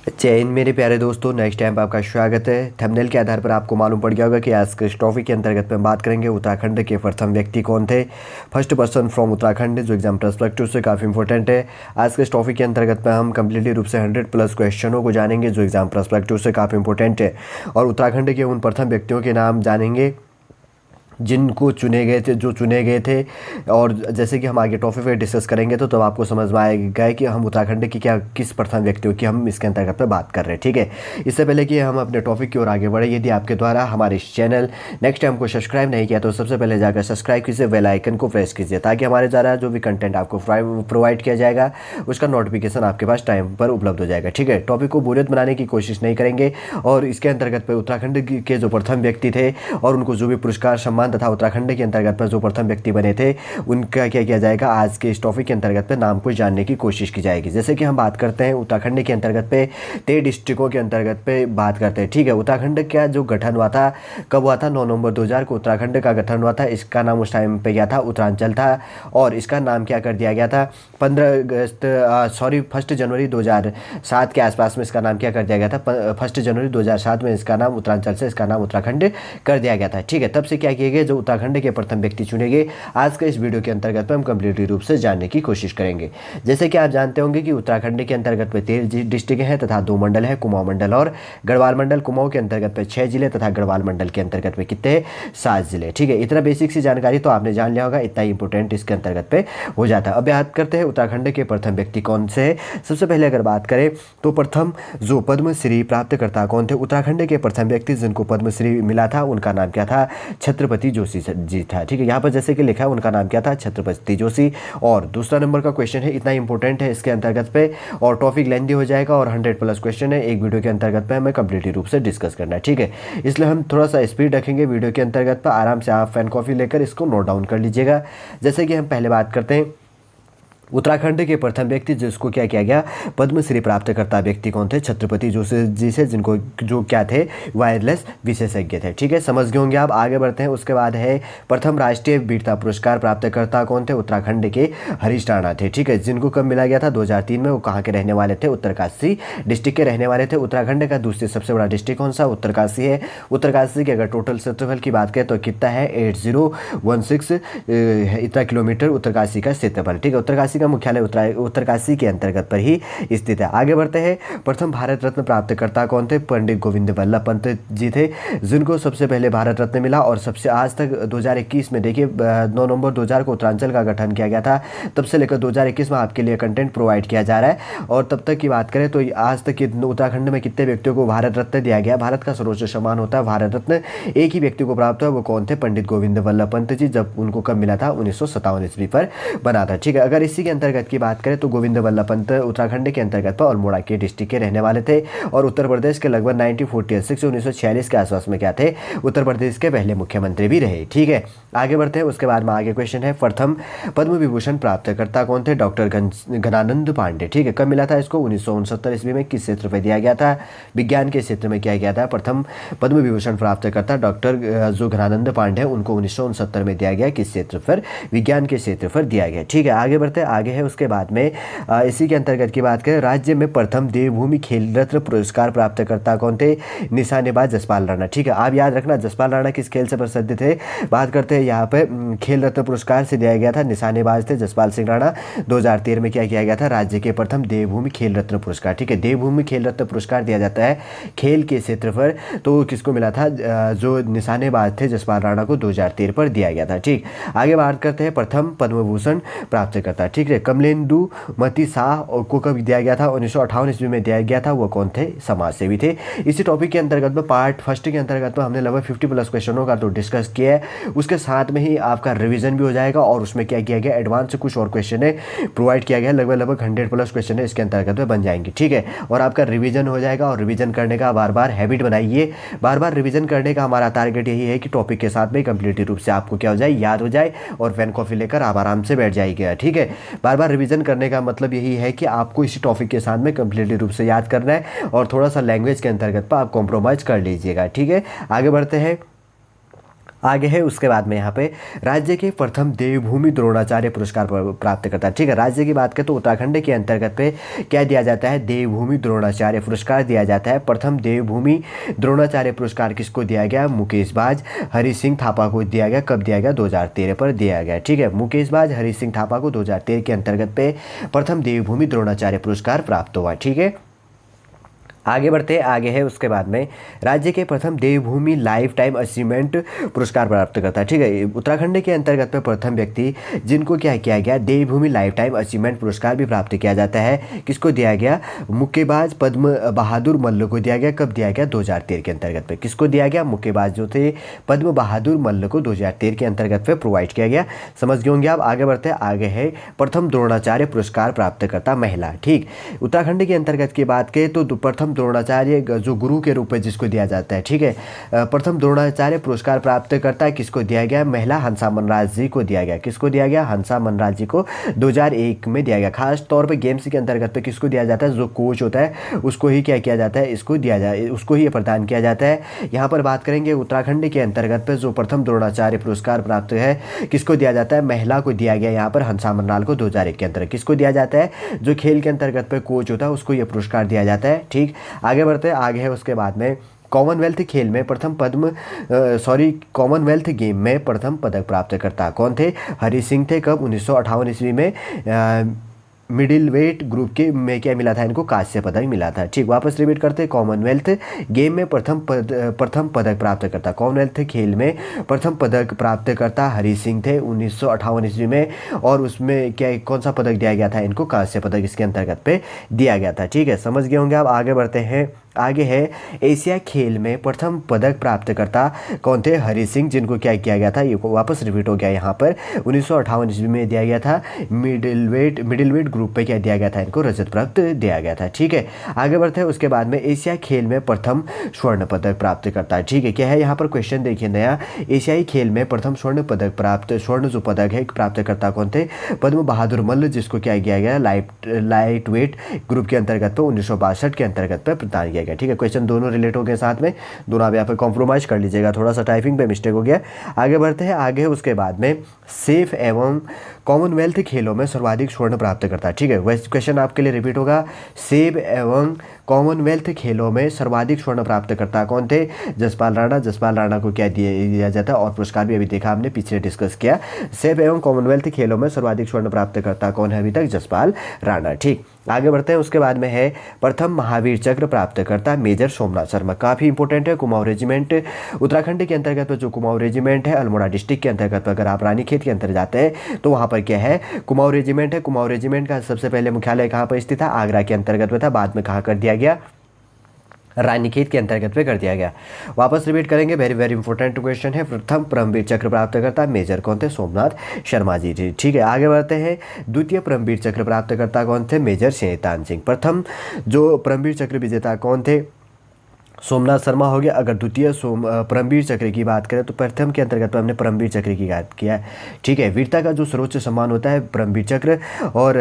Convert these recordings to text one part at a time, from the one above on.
जय हिंद मेरे प्यारे दोस्तों, नेक्स्ट टाइम आपका स्वागत है। थंबनेल के आधार पर आपको मालूम पड़ गया होगा कि आज के इस टॉपिक के अंतर्गत में बात करेंगे उत्तराखंड के प्रथम व्यक्ति कौन थे। फर्स्ट पर्सन फ्रॉम उत्तराखंड, जो एग्जाम पर्सपेक्टिव से काफ़ी इंपॉर्टेंट है। आज के इस टॉपिक के अंतर्गत में हम कंप्लीटली रूप से 100+ क्वेश्चनों को जानेंगे जो एग्जाम पर्सपेक्टिव से काफ़ी इंपॉर्टेंट है, और उत्तराखंड के उन प्रथम व्यक्तियों के नाम जानेंगे जिनको चुने गए थे। और जैसे कि हम आगे टॉपिक पे डिस्कस करेंगे तो तब आपको समझ में आएगा कि हम उत्तराखंड की किस प्रथम व्यक्तियों की हम इसके अंतर्गत में बात कर रहे हैं। ठीक है, इससे पहले कि हम अपने टॉपिक की ओर आगे बढ़े, यदि आपके द्वारा हमारे इस चैनल नेक्स्ट टाइम को सब्सक्राइब नहीं किया तो सबसे पहले जाकर सब्सक्राइब कीजिए, बेल आइकन को प्रेस कीजिए, ताकि हमारे द्वारा जो भी कंटेंट आपको प्रोवाइड किया जाएगा उसका नोटिफिकेशन आपके पास टाइम पर उपलब्ध हो जाएगा। ठीक है, टॉपिक को बोरियत बनाने की कोशिश नहीं करेंगे, और इसके अंतर्गत पे उत्तराखंड के जो प्रथम व्यक्ति थे और उनको जो भी पुरस्कार सम्मान तथा उत्तराखंड के अंतर्गत पर जो प्रथम व्यक्ति बने थे उनका क्या किया जाएगा, आज के इस टॉपिक के अंतर्गत पे नाम को जानने की कोशिश की जाएगी। जैसे कि हम बात करते हैं उत्तराखंड के अंतर्गत पे 13 डिस्ट्रिक्टों के अंतर्गत पे बात करते हैं। ठीक है, उत्तराखंड का जो गठन हुआ था, कब हुआ था? 9 नवंबर 2000 को उत्तराखंड का गठन हुआ था। इसका नाम उस टाइम पे क्या था? उत्तरांचल था। और इसका नाम क्या कर दिया गया था? 1 जनवरी 2007 के आसपास में इसका नाम क्या कर दिया गया था? 1 जनवरी 2007 में इसका नाम उत्तरांचल से इसका नाम उत्तराखंड कर दिया गया था। ठीक है, तब से क्या किए गए, जो उत्तराखंड के प्रथम व्यक्ति चुने गए, आज के इस वीडियो के अंतर्गत में हम कंप्लीटली रूप से जानने की कोशिश करेंगे। जैसे कि आप जानते होंगे कि उत्तराखंड के अंतर्गत में 13 डिस्ट्रिक्ट हैं तथा 2 मंडल है, कुमाऊं मंडल और गढ़वाल मंडल। कुमाऊं के अंतर्गत में 6 जिले तथा गढ़वाल मंडल के अंतर्गत में कितने हैं? 7 जिले। ठीक है, इतना बेसिक सी जानकारी तो आपने जान लिया होगा, इतना ही इंपॉर्टेंट इसके अंतर्गत पे हो जाता है। अब बात करते हैं उत्तराखंड के प्रथम व्यक्ति कौन से है। सबसे पहले अगर बात करें तो प्रथम जो पद्मश्री प्राप्तकर्ता कौन थे? उत्तराखंड के प्रथम व्यक्ति जिनको पद्मश्री मिला था उनका नाम क्या था? छत्रपति जोशी जी था। ठीक है, यहाँ पर जैसे कि लिखा है उनका नाम क्या था? छत्रपति जोशी। और दूसरा नंबर का क्वेश्चन है, इतना इंपॉर्टेंट है इसके अंतर्गत पे, और टॉपिक लेंथी हो जाएगा और 100+ क्वेश्चन है, एक वीडियो के अंतर्गत पे हमें कंप्लीटली रूप से डिस्कस करना है। ठीक है, इसलिए हम थोड़ा सा स्पीड रखेंगे वीडियो के अंतर्गत पर। आराम से आप पेन कॉफी लेकर इसको नोट डाउन कर लीजिएगा। जैसे कि हम पहले बात करते हैं उत्तराखंड के प्रथम व्यक्ति जिसको क्या किया गया, पद्मश्री प्राप्तकर्ता व्यक्ति कौन थे? छत्रपति जोशी जी से, जिनको जो क्या थे, वायरलेस विशेषज्ञ थे। ठीक है, समझ गए होंगे आप। आगे बढ़ते हैं। उसके बाद है प्रथम राष्ट्रीय वीरता पुरस्कार प्राप्तकर्ता कौन थे? उत्तराखंड के हरीश राणा थे। ठीक है, जिनको कब मिला गया था? 2003 में। वो कहाँ के रहने वाले थे? उत्तरकाशी डिस्ट्रिक्ट के रहने वाले थे। उत्तराखंड का दूसरी सबसे बड़ा डिस्ट्रिक्ट कौन सा? उत्तरकाशी है। उत्तरकाशी के अगर टोटल क्षेत्रफल की बात करें तो कितना है? 8016 इतना किलोमीटर उत्तरकाशी का क्षेत्रफल। ठीक है, उत्तरकाशी का मुख्यालय उत्तरकाशी के अंतर्गत पर ही स्थित है। आगे बढ़ते हैं। प्रथम भारत रत्न प्राप्तकर्ता कौन थे? पंडित गोविंद वल्लभ पंत जी थे, जिनको सबसे पहले भारत रत्न मिला। और सबसे आज तक 2021 में देखिए 9 नवंबर 2000 को उत्तरांचल का गठन किया गया था, तब से लेकर 2021 में आपके लिए कंटेंट प्रोवाइड किया जा रहा है। और तब तक की बात करें तो आज तक उत्तराखंड में कितने व्यक्तियों को भारत रत्न दिया गया? भारत का सर्वोच्च सम्मान होता है भारत रत्न, एक ही व्यक्ति को प्राप्त हुआ। वो कौन थे? पंडित गोविंद वल्लभ पंत जी। जब उनको कब मिला था? 1957 ईस्वी पर बना था। ठीक है, अगर इसी के अंतर्गत की बात करें तो गोविंद वल्लभ पंत उत्तराखंड के अंतर्गत पर अल्मोड़ा के डिस्ट्रिक्ट के रहने वाले थे, और उत्तर प्रदेश के लगभग 1946 से 1946 के आसपास में क्या थे? उत्तर प्रदेश के पहले मुख्यमंत्री भी रहे। ठीक है, आगे बढ़ते हैं। उसके बाद में आगे क्वेश्चन है, प्रथम पद्म विभूषण प्राप्तकर्ता कौन थे? डॉक्टर घनानंद पांडे। ठीक है, कब मिला था इसको? 1969 ईस्वी में। किस क्षेत्र पर दिया गया था? विज्ञान के क्षेत्र में किया गया था। प्रथम पद्म विभूषण प्राप्तकर्ता डॉक्टर जो घनानंद पांडे हैं उनको 1969 में दिया गया। किस क्षेत्र पर? विज्ञान के क्षेत्र पर दिया गया। ठीक है, आगे बढ़ते हैं। आगे है उसके बाद में इसी के अंतर्गत की बात करें, राज्य में प्रथम देवभूमि खेल रत्न पुरस्कार प्राप्तकर्ता कौन थे? निशानेबाज जसपाल राणा। ठीक है, आप याद रखना जसपाल राणा किस खेल से प्रसिद्ध थे। बात करते हैं यहाँ पे खेल रत्न पुरस्कार से दिया गया था, निशानेबाज थे जसपाल सिंह राणा। 2013 में क्या किया गया था? राज्य के प्रथम देवभूमि खेल रत्न पुरस्कार। ठीक है, देवभूमि खेल रत्न पुरस्कार दिया जाता है खेल के क्षेत्र पर, तो किसको मिला था? जो निशानेबाज थे जसपाल राणा को 2013 पर दिया गया था। ठीक, आगे बात करते हैं प्रथम पद्म भूषण प्राप्तकर्ता। ठीक है, कमलेंदु मती शाह को कब दिया गया था? 1958 ईस्वी में दिया गया था। वो कौन थे? समाज सेवी थे। इसी टॉपिक के अंतर्गत में पार्ट फर्स्ट के अंतर्गत में हमने लगभग 50+ क्वेश्चनों का तो डिस्कस किया है। उसके साथ में ही आपका रिवीजन भी हो जाएगा, और उसमें क्या किया गया, एडवांस से कुछ और क्वेश्चन है प्रोवाइड किया गया। लगभग 100+ क्वेश्चन है इसके अंतर्गत में बन जाएंगे। ठीक है, और आपका रिवीजन हो जाएगा। और रिवीजन करने का बार बार हैबिट बनाइए। बार बार रिवीजन करने का हमारा टारगेट यही है कि टॉपिक के साथ में कंप्लीट रूप से आपको क्या हो जाए, याद हो जाए, और पेन कॉफी लेकर आप आराम से बैठ जाइएगा। ठीक है, बार बार रिवीजन करने का मतलब यही है कि आपको इसी टॉपिक के साथ में कंप्लीटली रूप से याद करना है, और थोड़ा सा लैंग्वेज के अंतर्गत पर आप कॉम्प्रोमाइज़ कर लीजिएगा। ठीक है, आगे बढ़ते हैं। आगे है उसके बाद में यहाँ पे राज्य के प्रथम देवभूमि द्रोणाचार्य पुरस्कार प्राप्त करता है। ठीक है, राज्य की बात करें तो उत्तराखंड के अंतर्गत पे क्या दिया जाता है, देवभूमि द्रोणाचार्य पुरस्कार दिया जाता है। प्रथम देवभूमि द्रोणाचार्य पुरस्कार किसको दिया गया, मुकेशबाज हरि सिंह थापा को दिया गया। कब दिया गया, 2013 पर दिया गया। ठीक है, मुकेशबाज हरि सिंह थापा को 2013 के अंतर्गत पे प्रथम देवभूमि द्रोणाचार्य पुरस्कार प्राप्त हुआ। ठीक है, आगे बढ़ते हैं। आगे है उसके बाद में राज्य के प्रथम देवभूमि लाइफ टाइम अचीवमेंट पुरस्कार प्राप्त करता है। ठीक है, उत्तराखंड के अंतर्गत में प्रथम व्यक्ति जिनको क्या किया गया, देवभूमि लाइफ टाइम अचीवमेंट पुरस्कार भी प्राप्त किया जाता है। किसको दिया गया, मुक्केबाज पद्म बहादुर मल्ल को दिया गया। कब दिया गया, 2013 के अंतर्गत में। किसको दिया गया, मुक्केबाज जो थे पद्म बहादुर मल्ल को 2013 के अंतर्गत में प्रोवाइड किया गया। समझ गए होंगे आप। आगे बढ़ते हैं। आगे है प्रथम द्रोणाचार्य पुरस्कार प्राप्त करता महिला। ठीक, उत्तराखंड के अंतर्गत की बात करें तो प्रथम द्रोणाचार्य जो गुरु के रूप में जिसको दिया जाता है। ठीक है, प्रथम द्रोणाचार्य पुरस्कार प्राप्त करता है किसको दिया गया, महिला हंसा मनराज जी को दिया गया। किसको दिया गया, हंसा मनराज जी को 2001 में दिया गया। खास तौर पे गेम्स के अंतर्गत पे किसको दिया जाता है, जो कोच होता है उसको ही क्या किया जाता है, इसको दिया जाए, उसको ही प्रदान किया जाता है। यहाँ पर बात करेंगे उत्तराखंड के अंतर्गत पे जो प्रथम द्रोणाचार्य पुरस्कार प्राप्त है किसको दिया जाता है, महिला को दिया गया। यहाँ पर हंसा मनराल को 2001 के अंतर्गत किसको दिया जाता है, जो खेल के अंतर्गत पे कोच होता है उसको ये पुरस्कार दिया जाता है। ठीक, आगे बढ़ते हैं। आगे है उसके बाद में कॉमनवेल्थ खेल में प्रथम कॉमनवेल्थ गेम में प्रथम पदक प्राप्त करता कौन थे, हरि सिंह थे। कब, 1958 ईस्वी में मिडिल वेट ग्रुप के में क्या मिला था इनको, कांस्य पदक मिला था। ठीक, वापस रिपीट करते हैं। कॉमनवेल्थ गेम में प्रथम पदक प्राप्त करता, कॉमनवेल्थ खेल में प्रथम पदक प्राप्त करता हरि सिंह थे 1958 ईस्वी में। और उसमें क्या कौन सा पदक दिया गया था इनको, कांस्य पदक इसके अंतर्गत पे दिया गया था। ठीक है, समझ गए होंगे आप। आगे बढ़ते हैं। आगे है एशिया खेल में प्रथम पदक प्राप्त करता कौन थे, हरि सिंह, जिनको क्या किया गया था, ये वापस रिपीट हो गया यहाँ पर 1958 ईस्वी में दिया गया था। मिडिल वेट ग्रुप पे क्या दिया गया था इनको, रजत पदक दिया गया था। ठीक है, आगे बढ़ते हैं। उसके बाद में एशिया खेल में प्रथम स्वर्ण पदक प्राप्त करता है। ठीक है, क्या है यहाँ पर क्वेश्चन देखिए नया, एशियाई खेल में प्रथम स्वर्ण पदक स्वर्ण जो पदक है प्राप्त करता कौन थे, पद्म बहादुर मल्ल, जिसको क्या किया गया, लाइट वेट ग्रुप के अंतर्गत पे 1962 के अंतर्गत पे प्रदान किया गया। ठीक है, क्वेश्चन दोनों रिलेट हो गए साथ में, दोनों आप यहाँ पे कॉम्प्रोमाइज कर लीजिएगा, थोड़ा सा टाइपिंग पे मिस्टेक हो गया। आगे बढ़ते हैं। आगे उसके बाद में सेफ एवं कॉमनवेल्थ खेलों में सर्वाधिक स्वर्ण प्राप्त करता है। ठीक है, वैसे क्वेश्चन आपके लिए रिपीट होगा, सेफ एवं कॉमनवेल्थ खेलों में सर्वाधिक स्वर्ण प्राप्त करता कौन थे, जसपाल राणा। जसपाल राणा को क्या दिया जाता है, और पुरस्कार भी अभी देखा हमने पिछले डिस्कस किया। सेफ एवं कॉमनवेल्थ खेलों में सर्वाधिक स्वर्ण प्राप्त करता कौन है अभी तक, जसपाल राणा। ठीक, आगे बढ़ते हैं। उसके बाद में है प्रथम महावीर चक्र प्राप्त करता मेजर सोमनाथ शर्मा। काफ़ी इंपॉर्टेंट है, कुमाऊं रेजिमेंट उत्तराखंड के अंतर्गत जो कुमाऊं रेजिमेंट है अल्मोड़ा डिस्ट्रिक्ट के अंतर्गत, अगर आप रानीखेत के अंतर्गत जाते हैं तो वहाँ पर क्या है, कुमाऊं रेजिमेंट है। कुमाऊं रेजिमेंट का सबसे पहले मुख्यालय कहाँ पर स्थित था, आगरा के अंतर्गत में था, बाद में कहाँ कर दिया गया, रानीखेत के अंतर्गत पे कर दिया गया। वापस रिपीट करेंगे, वेरी वेरी इंपॉर्टेंट क्वेश्चन है। प्रथम परमवीर चक्र प्राप्त करता मेजर कौन थे, सोमनाथ शर्मा जी जी। ठीक है, आगे बढ़ते हैं। द्वितीय परमवीर चक्र प्राप्त करता कौन थे, मेजर शैतान सिंह। प्रथम जो परमवीर चक्र विजेता कौन थे, सोमनाथ शर्मा हो गया। अगर द्वितीय परमवीर चक्र की बात करें तो प्रथम के अंतर्गत हमने परमवीर चक्र की बात किया है। ठीक है, वीरता का जो सर्वोच्च सम्मान होता है परमवीर चक्र, और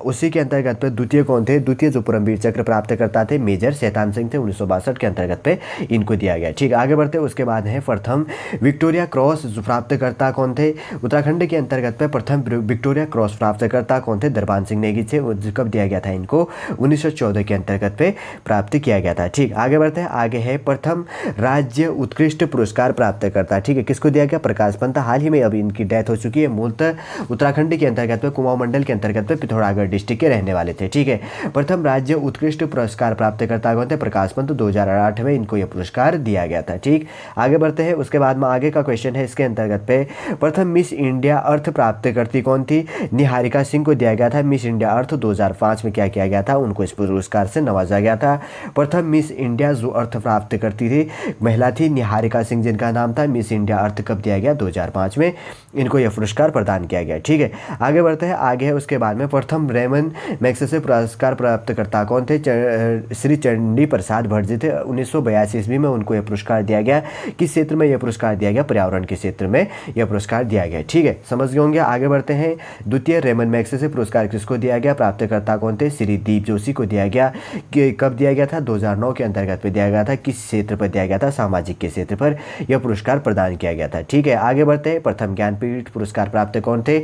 उसी के अंतर्गत पे द्वितीय कौन थे, द्वितीय जो परमवीर चक्र प्राप्त करता थे मेजर शैतान सिंह थे, 1962 के अंतर्गत पे इनको दिया गया। ठीक है, आगे बढ़ते उसके बाद है प्रथम विक्टोरिया क्रॉस प्राप्त करता कौन थे, उत्तराखंड के अंतर्गत पे प्रथम विक्टोरिया क्रॉस प्राप्त करता कौन थे, दरबान सिंह नेगी थे। कब दिया गया था इनको, 1914 के अंतर्गत पे प्राप्त किया गया था। ठीक, आगे बढ़ते हैं। आगे है प्रथम राज्य उत्कृष्ट पुरस्कार प्राप्त करता। ठीक है, किसको दिया गया, प्रकाश पंत। हाल ही में अभी इनकी डेथ हो चुकी है। मूलतः उत्तराखंड के अंतर्गत में कुमाऊं मंडल के अंतर्गत में पिथौरागढ़ डिस्ट्रिक्ट के रहने वाले थे। ठीक है, प्रथम राज्य उत्कृष्ट पुरस्कार प्राप्त करता कौन थे, प्रकाश पंत। 2008 में इनको यह पुरस्कार दिया गया था। ठीक, आगे बढ़ते हैं। उसके बाद में आगे का क्वेश्चन है इसके अंतर्गत पे, प्रथम मिस इंडिया अर्थ प्राप्त करती कौन थी, निहारिका सिंह को दिया गया था। मिस इंडिया अर्थ 2005 में क्या किया गया था, उनको इस पुरस्कार से नवाजा गया था। प्रथम मिस इंडिया जो अर्थ प्राप्त करती थी महिला थी निहारिका सिंह, जिनका नाम था। मिस इंडिया अर्थ कब दिया गया, 2005 में इनको यह पुरस्कार प्रदान किया गया। ठीक है, आगे बढ़ते हैं। आगे है उसके बाद में प्रथम रेमन मैग्सेसे पुरस्कार प्राप्त करता कौन थे, श्री चंडी प्रसाद भट्ट जी थे। 1982 ईस्वी में उनको यह पुरस्कार दिया गया। किस क्षेत्र में यह पुरस्कार दिया गया, पर्यावरण के क्षेत्र में यह पुरस्कार दिया गया। ठीक है, समझ गए होंगे। आगे बढ़ते हैं। द्वितीय रेमन मैग्सेसे पुरस्कार किसको दिया गया, प्राप्तकर्ता कौन थे, श्री दीप जोशी को दिया गया। कि कब दिया गया था, 2009 के अंतर्गत पे दिया गया गया था, किस क्षेत्र पर दिया गया था, सामाजिक के क्षेत्र पर यह पुरस्कार प्रदान किया गया था। ठीक है, आगे बढ़ते हैं। प्रथम ज्ञानपीठ पुरस्कार प्राप्त कौन थे?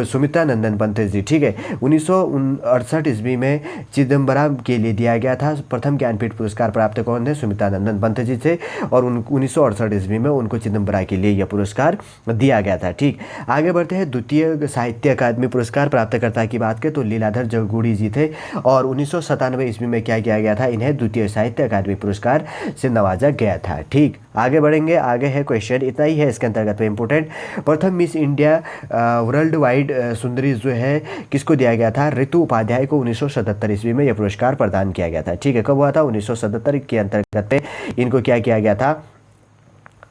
सुमित्रा नंदन पंत जी। ठीक है, 1968 ईस्वी में चिदम्बरम के लिए दिया गया था। प्रथम ज्ञानपीठ पुरस्कार प्राप्त कौन थे? सुमित्रा नंदन पंत जी थे, और 1968 ईस्वी में उनको चिदम्बरम के लिए यह पुरस्कार दिया गया था। ठीक, आगे बढ़ते हैं। द्वितीय साहित्य अकादमी पुरस्कार प्राप्तकर्ता की बात करें तो लीलाधर जगूड़ी जी थे, और 1997 ईस्वी में क्या किया गया था? इन्हें द्वितीय साहित्य अकादमी पुरस्कार से नवाजा गया था। ठीक, आगे बढ़ेंगे। आगे है क्वेश्चन, इतना ही है इसके अंतर्गत में इंपॉर्टेंट। प्रथम मिस इंडिया वर्ल्ड वाइड सुंदरी जो है किसको दिया गया था? ऋतु उपाध्याय को 1977 ईस्वी में यह पुरस्कार प्रदान किया गया था। ठीक है, कब हुआ था? 1977 के अंतर्गत में इनको क्या किया गया था?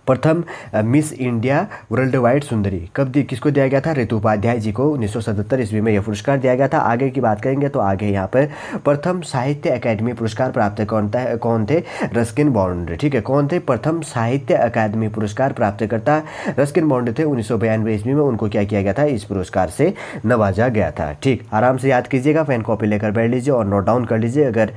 प्रथम मिस इंडिया वर्ल्ड वाइड सुंदरी किसको दिया गया था? ऋतु उपाध्याय जी को 1977 ईस्वी में यह पुरस्कार दिया गया था। आगे की बात करेंगे तो आगे यहाँ पर प्रथम साहित्य अकादमी पुरस्कार प्राप्त कौन थे? Ruskin bond. ठीक है, कौन थे? प्रथम साहित्य अकादमी पुरस्कार प्राप्तकर्ता रस्किन बॉन्ड थे। 1992 ईस्वी में उनको क्या किया गया था? इस पुरस्कार से नवाजा गया था। ठीक, आराम से याद कीजिएगा, पेन कॉपी लेकर बैठ लीजिए और नोट डाउन कर लीजिए अगर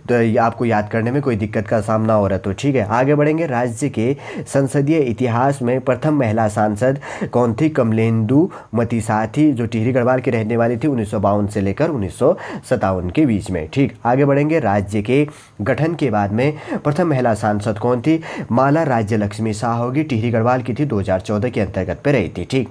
तो आपको याद करने में कोई दिक्कत का सामना हो रहा है तो। ठीक है, आगे बढ़ेंगे। राज्य के संसदीय इतिहास में प्रथम महिला सांसद कौन थी? कमलेंदु मती साथी, जो टिहरी गढ़वाल की रहने वाली थी 1952 से लेकर 1957 के बीच में। ठीक, आगे बढ़ेंगे। राज्य के गठन के बाद में प्रथम महिला सांसद कौन थी? माला राज्य लक्ष्मी शाह होगी, टिहरी गढ़वाल की थी, 2014 के अंतर्गत पे रही थी। ठीक,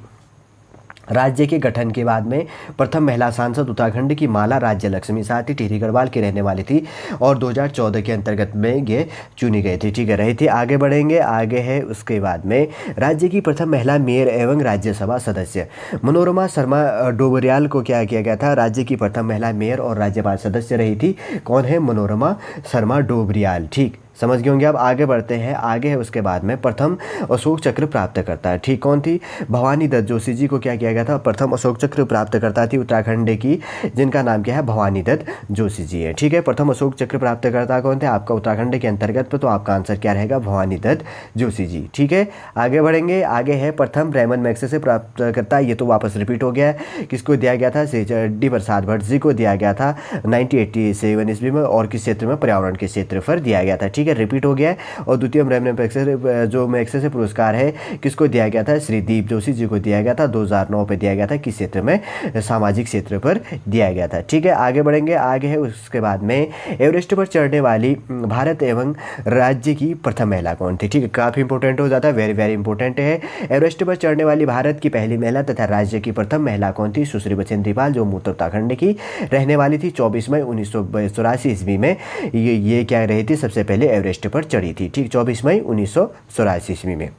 राज्य के गठन के बाद में प्रथम महिला सांसद उत्तराखंड की माला राज्य लक्ष्मी शाह थी, टिहरी गढ़वाल की रहने वाली थी, और 2014 के अंतर्गत में ये चुनी गई थी। ठीक है, रही थी। आगे बढ़ेंगे। आगे है उसके बाद में राज्य की प्रथम महिला मेयर एवं राज्यसभा सदस्य मनोरमा शर्मा डोबरियाल को क्या किया गया था? राज्य की प्रथम महिला मेयर और राज्यसभा सदस्य रही थी। कौन है? मनोरमा शर्मा डोबरियाल। ठीक, समझ गए होंगे। अब आगे बढ़ते हैं। आगे है उसके बाद में प्रथम अशोक चक्र प्राप्त करता है। ठीक, कौन थी? भवानी दत्त जोशी जी को क्या किया गया था? प्रथम अशोक चक्र प्राप्त करता थी उत्तराखंड की, जिनका नाम क्या है? भवानी दत्त जोशी जी है। ठीक है, प्रथम अशोक चक्र प्राप्त करता कौन थे? आपका उत्तराखंड के अंतर्गत पर, तो आपका आंसर क्या रहेगा? भवानी दत्त जोशी जी। ठीक है, आगे बढ़ेंगे। आगे है प्रथम रेमन मैग्सेसे प्राप्त करता, ये तो वापस रिपीट हो गया है। किसको दिया गया था? डी प्रसाद भट्ट जी को दिया गया था 1987 ईस्वी में, और किस क्षेत्र में? पर्यावरण के क्षेत्र पर दिया गया था। ठीक है, रिपीट हो गया है। और द्वितीय जो मैग्सेसे पुरस्कार है किसको दिया गया था? श्रीदीप जोशी जी को दिया गया था, 2009 पे दिया गया था। किस क्षेत्र में? सामाजिक क्षेत्र पर दिया गया था। ठीक है, आगे बढ़ेंगे। आगे है उसके बाद में एवरेस्ट पर चढ़ने वाली भारत एवं राज्य की प्रथम महिला कौन थी? ठीक है, काफ़ी इंपॉर्टेंट हो जाता है, वेरी वेरी इंपॉर्टेंट है। एवरेस्ट पर चढ़ने वाली भारत की पहली महिला तथा राज्य की प्रथम महिला कौन थी? सुश्री बचेंद्री पाल, जो उत्तराखंड की रहने वाली थी। 24 मई 1984 ईस्वी में ये क्या रही थी? सबसे पहले एवरेस्ट पर चढ़ी थी। ठीक, 24 मई 1984 ईस्वी में।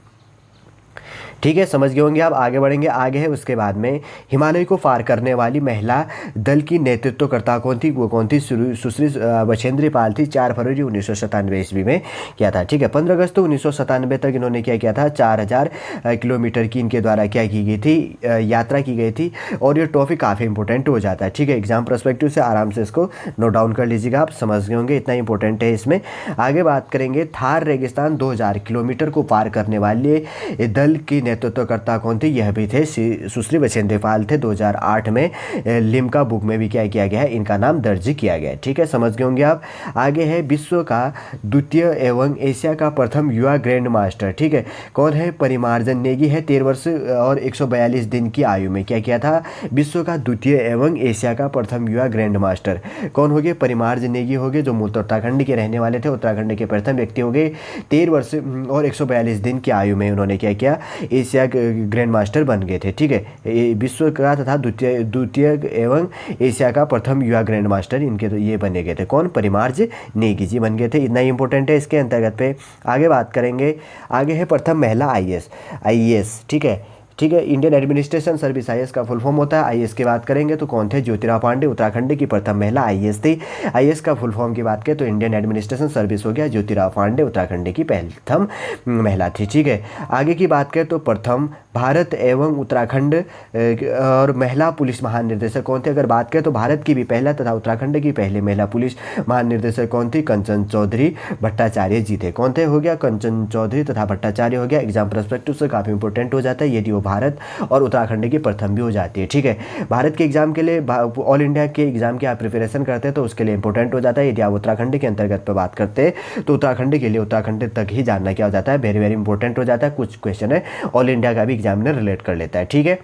ठीक है, समझ गए होंगे। आप आगे बढ़ेंगे। आगे है उसके बाद में हिमालय को पार करने वाली महिला दल की नेतृत्वकर्ता कौन थी? वो कौन थी? सुश्री बछेंद्री पाल थी। 4 फरवरी 1997 ईस्वी में किया था। ठीक है, 15 अगस्त 1997 तक इन्होंने क्या किया था? 4000 किलोमीटर की इनके द्वारा क्या की गई थी? यात्रा की गई थी, और ये टॉपिक काफ़ी इंपॉर्टेंट हो जाता है। ठीक है, एग्जाम पर्सपेक्टिव से आराम से इसको नोट डाउन कर लीजिएगा, आप समझ गए होंगे, इतना इंपॉर्टेंट है इसमें। आगे बात करेंगे। थार रेगिस्तान 2000 किलोमीटर को पार करने वाले दल की नेतृत्वकर्ता कौन थे? यह भी थे सुश्री बछेंद्री पाल थे। 2008 में लिम्का बुक में भी क्या किया गया है? इनका नाम दर्ज किया गया है। ठीक है, समझ गए होंगे आप। आगे है विश्व का द्वितीय एवं एशिया का प्रथम युवा ग्रैंड मास्टर। ठीक है, कौन है? परिमार्जन नेगी है। 13 वर्ष और 142 दिन की आयु में क्या किया था? विश्व का द्वितीय एवं एशिया का प्रथम युवा ग्रैंड मास्टर कौन हो गए? परिमार्जन नेगी हो गए, जो मूल उत्तराखंड के रहने वाले थे। उत्तराखंड के प्रथम व्यक्ति हो गए। 13 वर्ष और 142 दिन की आयु में उन्होंने क्या किया? एशिया ग्रैंड मास्टर बन गए थे। ठीक है, विश्व का तथा द्वितीय एवं एशिया का प्रथम युवा ग्रैंड मास्टर इनके तो ये बने गए थे। कौन? परिमार्ज नेगी जी बन गए थे। इतना ही इंपॉर्टेंट है इसके अंतर्गत पे। आगे बात करेंगे। आगे है प्रथम महिला आईएएस। ठीक है, ठीक है, इंडियन एडमिनिस्ट्रेशन सर्विस आईएएस का फुल फॉर्म होता है। आईएएस की बात करेंगे तो कौन थे? ज्योतिराव पांडे, उत्तराखंड की प्रथम महिला आईएएस थी। आईएएस का फुल फॉर्म की बात करें तो इंडियन एडमिनिस्ट्रेशन सर्विस हो गया। ज्योतिराव पांडे उत्तराखंड की प्रथम महिला थी। ठीक है, आगे की बात करें तो प्रथम भारत एवं उत्तराखंड और महिला पुलिस महानिदेशक कौन थे? अगर बात करें तो भारत की भी पहला तथा उत्तराखंड की पहली महिला पुलिस महानिदेशक कौन थी? कंचन चौधरी भट्टाचार्य जी थे। कौन थे? हो गया कंचन चौधरी तथा भट्टाचार्य हो गया। एग्जाम पर्सपेक्टिव से काफ़ी इंपॉर्टेंट हो जाता है। यदि वो भारत और उत्तराखंड की प्रथम भी हो जाती है। ठीक है, भारत के एग्जाम के लिए, ऑल इंडिया के एग्जाम की आप प्रिपरेशन करते हैं तो उसके लिए इंपॉर्टेंट हो जाता है। यदि आप उत्तराखंड के अंतर्गत पर बात करते हैं तो उत्तराखंड के लिए उत्तराखंड तक ही जानना क्या हो जाता है, वेरी वेरी इंपॉर्टेंट हो जाता है। कुछ क्वेश्चन है ऑल इंडिया का भी एग्जामिनर रिलेट कर लेता है। ठीक है,